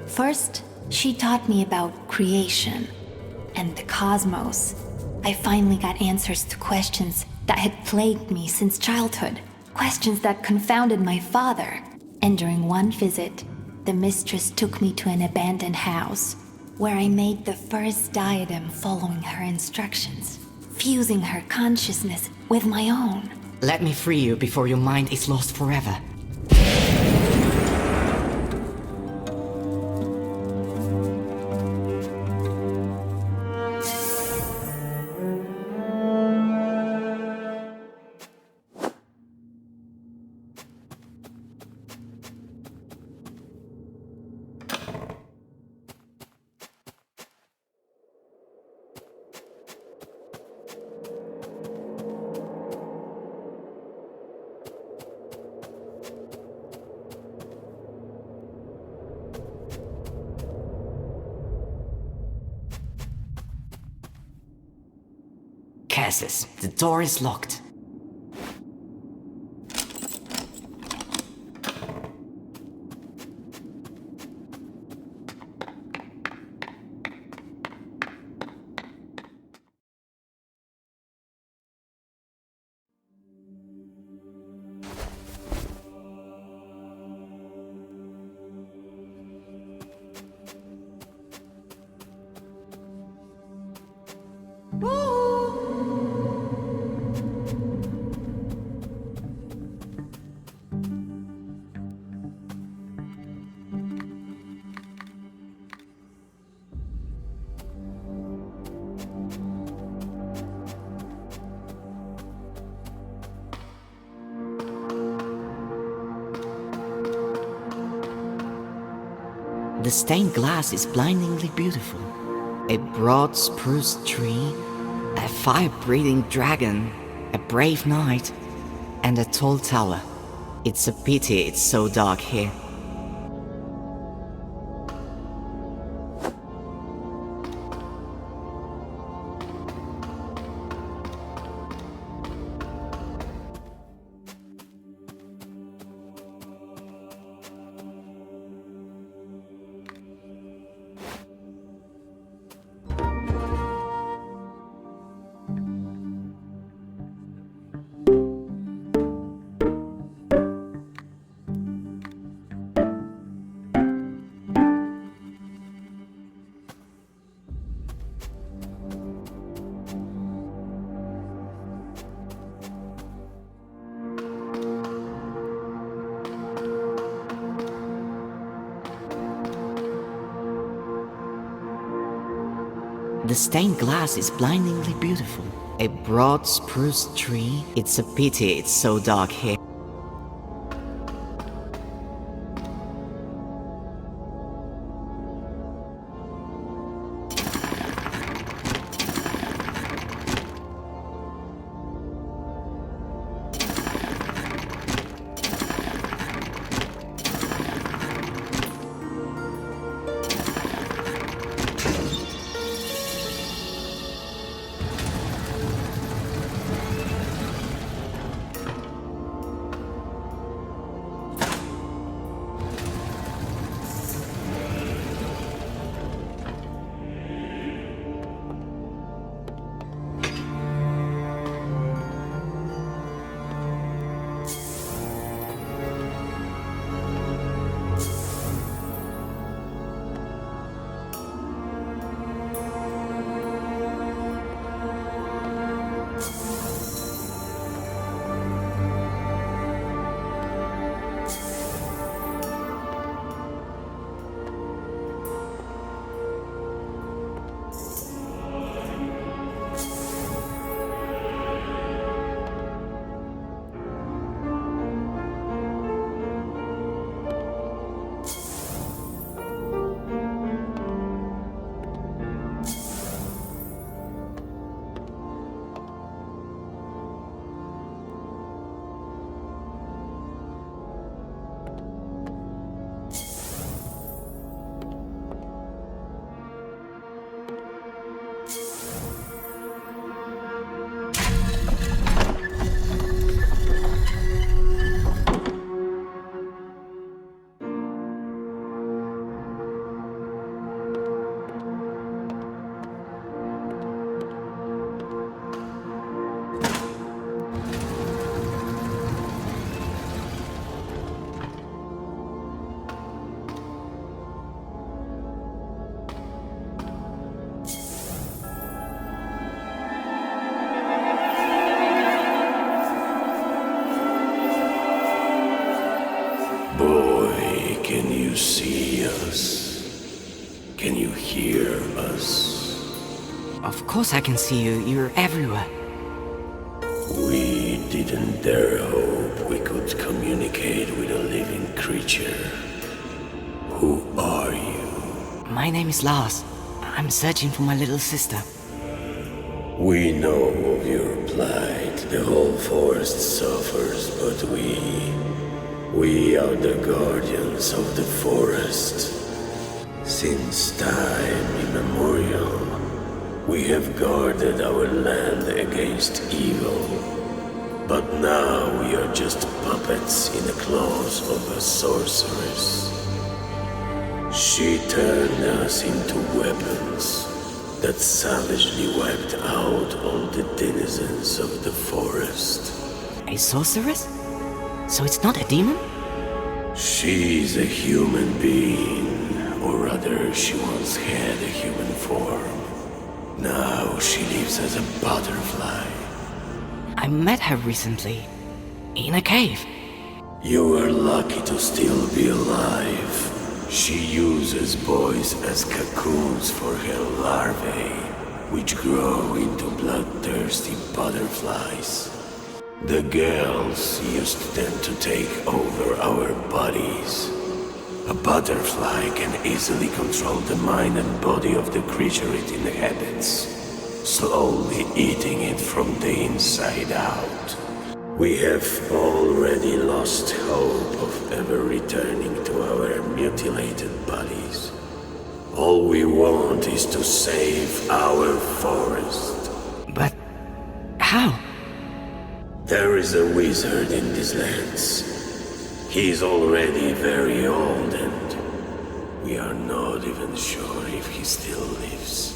First, she taught me about creation and the cosmos. I finally got answers to questions that had plagued me since childhood. Questions that confounded my father. And during one visit, the mistress took me to an abandoned house, where I made the first diadem following her instructions, fusing her consciousness with my own. Let me free you before your mind is lost forever. Cassis, the door is locked. The stained glass is blindingly beautiful. A broad spruce tree, a fire-breathing dragon, a brave knight, and a tall tower. It's a pity it's so dark here. The stained glass is blindingly beautiful. A broad spruce tree. It's a pity it's so dark here. Of course I can see you. You're everywhere. We didn't dare hope we could communicate with a living creature. Who are you? My name is Lars. I'm searching for my little sister. We know of your plight. The whole forest suffers, but we are the guardians of the forest. Since time immemorial, we have guarded our land against evil. But now we are just puppets in the claws of a sorceress. She turned us into weapons that savagely wiped out all the denizens of the forest. A sorceress? So it's not a demon? She's a human being, or rather, she once had a human form. Now she lives as a butterfly. I met her recently, in a cave. You are lucky to still be alive. She uses boys as cocoons for her larvae, which grow into bloodthirsty butterflies. The girls used them to take over our bodies. A butterfly can easily control the mind and body of the creature it inhabits, slowly eating it from the inside out. We have already lost hope of ever returning to our mutilated bodies. All we want is to save our forest. But how? There is a wizard in these lands. He is already very old and we are not even sure if he still lives.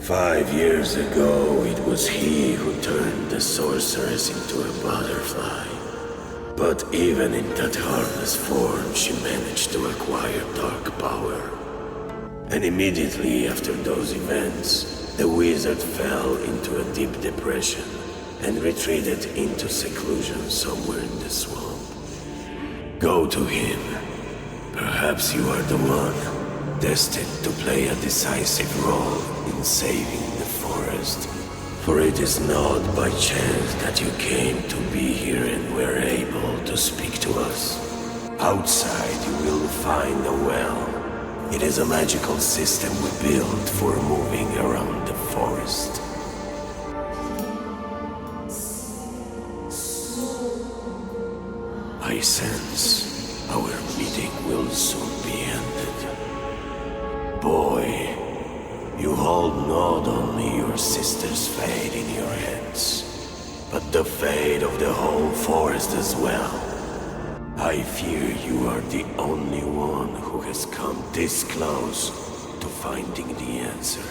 5 years ago, it was he who turned the sorceress into a butterfly. But even in that harmless form, she managed to acquire dark power. And immediately after those events, the wizard fell into a deep depression and retreated into seclusion somewhere in the swamp. Go to him. Perhaps you are the one destined to play a decisive role in saving the forest. For it is not by chance that you came to be here and were able to speak to us. Outside you will find a well. It is a magical system we built for moving around the forest. I sense our meeting will soon be ended. Boy, you hold not only your sister's fate in your hands, but the fate of the whole forest as well. I fear you are the only one who has come this close to finding the answer.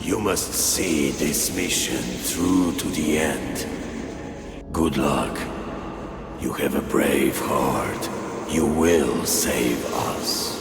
You must see this mission through to the end. Good luck. You have a brave heart. You will save us.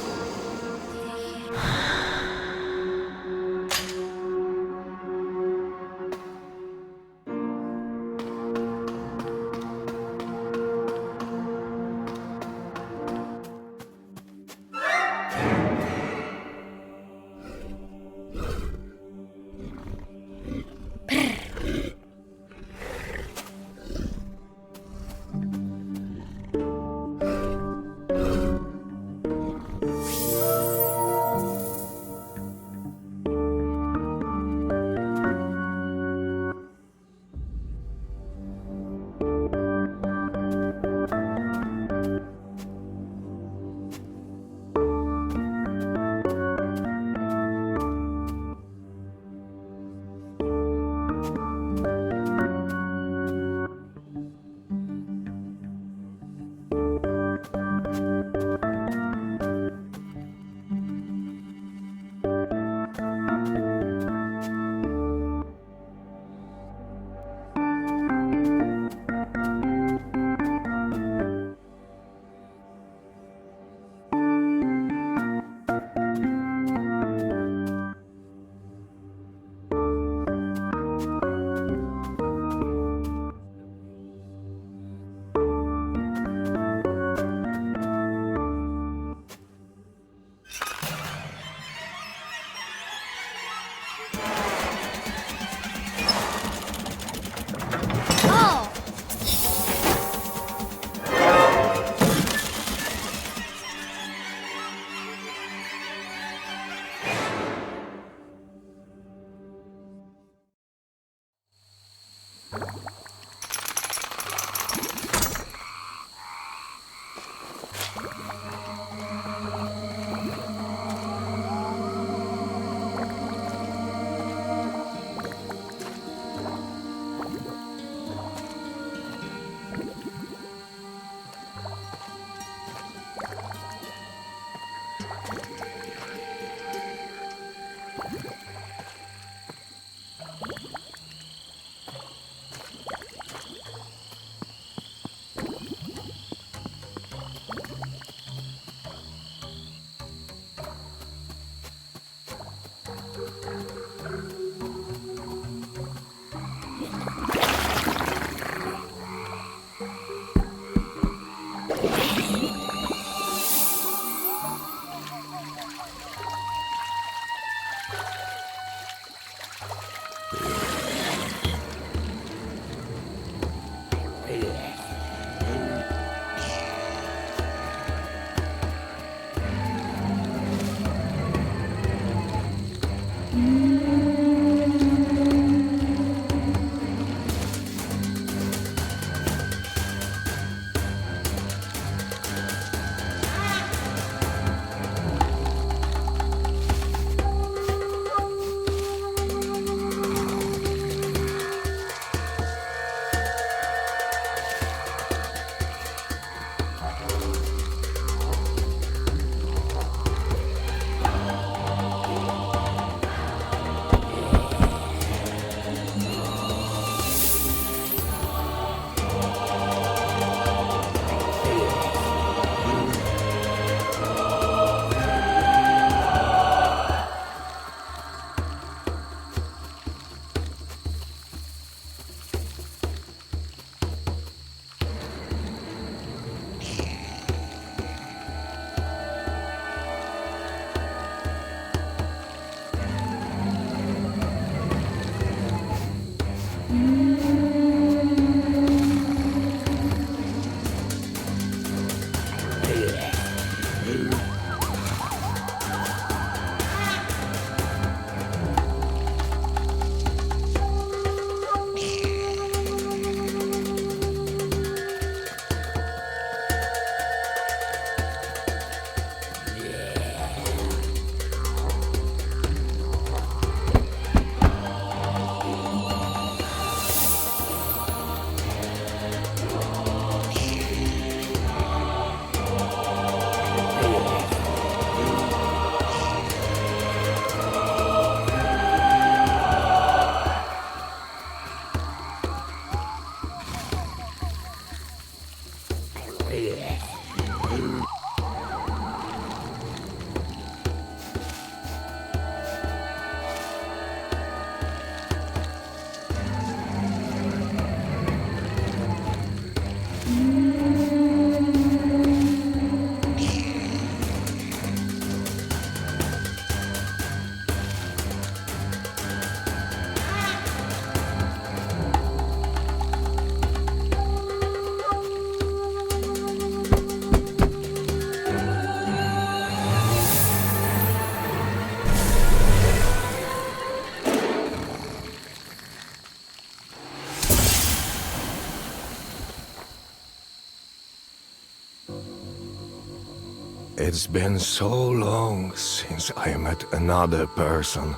It's been so long since I met another person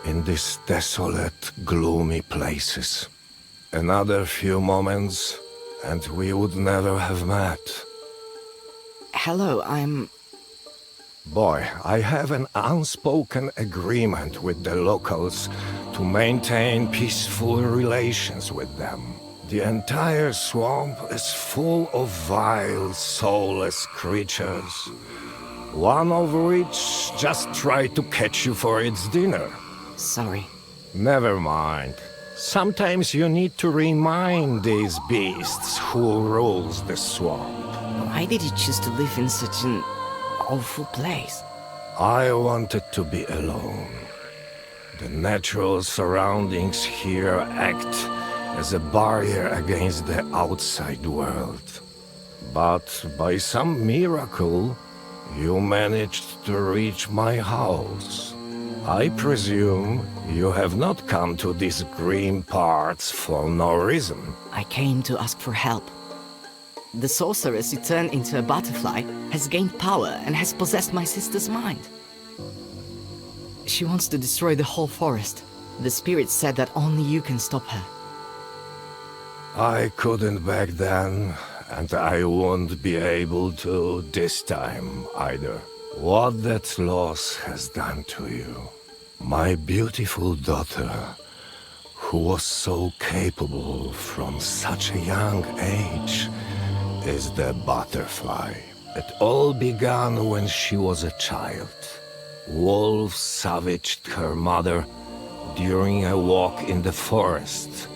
in these desolate, gloomy places. Another few moments, and we would never have met. Hello, Boy, I have an unspoken agreement with the locals to maintain peaceful relations with them. The entire swamp is full of vile, soulless creatures, one of which just tried to catch you for its dinner. Sorry. Never mind. Sometimes you need to remind these beasts who rules the swamp. Why did you choose to live in such an awful place? I wanted to be alone. The natural surroundings here act as a barrier against the outside world. But by some miracle, you managed to reach my house. I presume you have not come to these green parts for no reason. I came to ask for help. The sorceress who turned into a butterfly has gained power and has possessed my sister's mind. She wants to destroy the whole forest. The spirit said that only you can stop her. I couldn't back then, and I won't be able to this time either. What that loss has done to you. My beautiful daughter, who was so capable from such a young age, is the butterfly. It all began when she was a child. Wolves savaged her mother during a walk in the forest,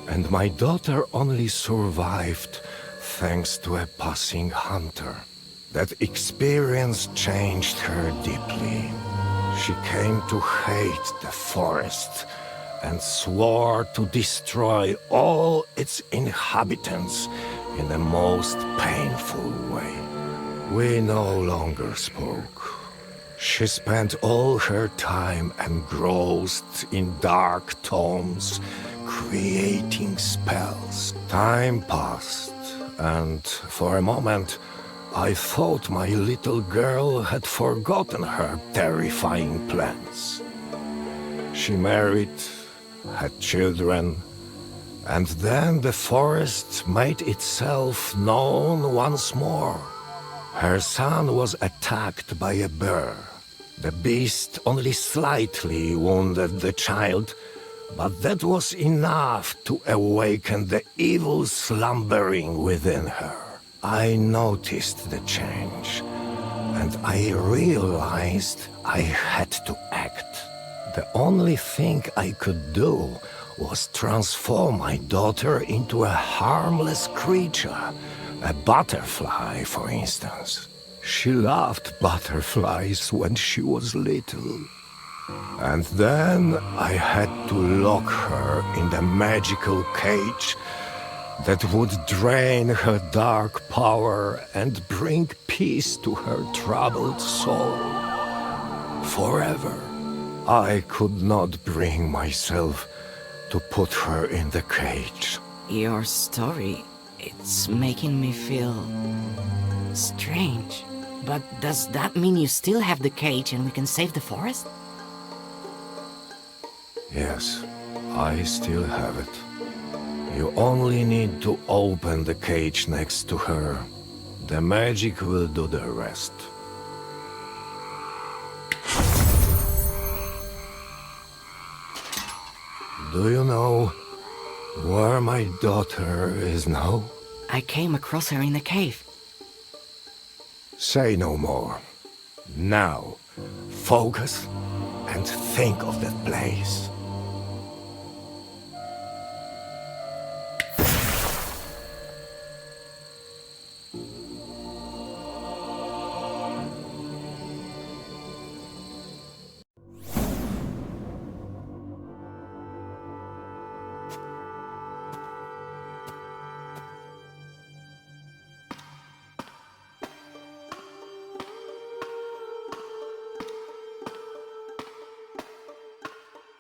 and my daughter only survived thanks to a passing hunter. That experience changed her deeply. She came to hate the forest and swore to destroy all its inhabitants in the most painful way. We no longer spoke. She spent all her time engrossed in dark tomes, creating spells. Time passed, and for a moment, I thought my little girl had forgotten her terrifying plans. She married, had children, and then the forest made itself known once more. Her son was attacked by a bear. The beast only slightly wounded the child, but that was enough to awaken the evil slumbering within her. I noticed the change, and I realized I had to act. The only thing I could do was transform my daughter into a harmless creature, a butterfly, for instance. She loved butterflies when she was little. And then I had to lock her in the magical cage that would drain her dark power and bring peace to her troubled soul. Forever. I could not bring myself to put her in the cage. Your story, it's making me feel strange. But does that mean you still have the cage and we can save the forest? Yes, I still have it. You only need to open the cage next to her. The magic will do the rest. Do you know where my daughter is now? I came across her in the cave. Say no more. Now, focus and think of that place.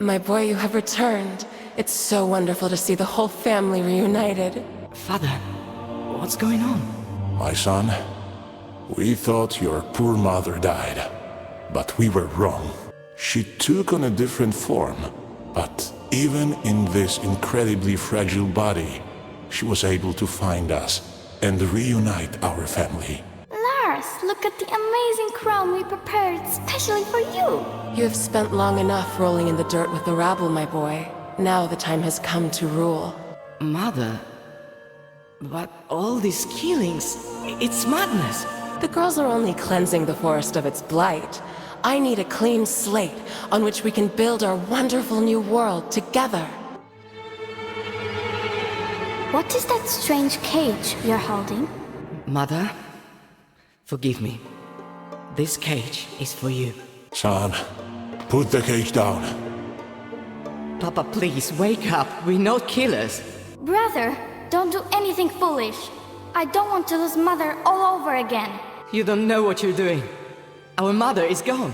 My boy, you have returned. It's so wonderful to see the whole family reunited. Father, what's going on? My son, We thought your poor mother died, but we were wrong. She took on a different form, but even in this incredibly fragile body, she was able to find us and reunite our family. Lars, look at the amazing crown we prepared especially for you. You have spent long enough rolling in the dirt with the rabble, my boy. Now the time has come to rule. Mother, but all these killings, it's madness. The girls are only cleansing the forest of its blight. I need a clean slate on which we can build our wonderful new world together. What is that strange cage you're holding? Mother, forgive me. This cage is for you. Son, put the cage down. Papa, please, wake up. We're not killers. Brother, don't do anything foolish. I don't want to lose Mother all over again. You don't know what you're doing. Our mother is gone.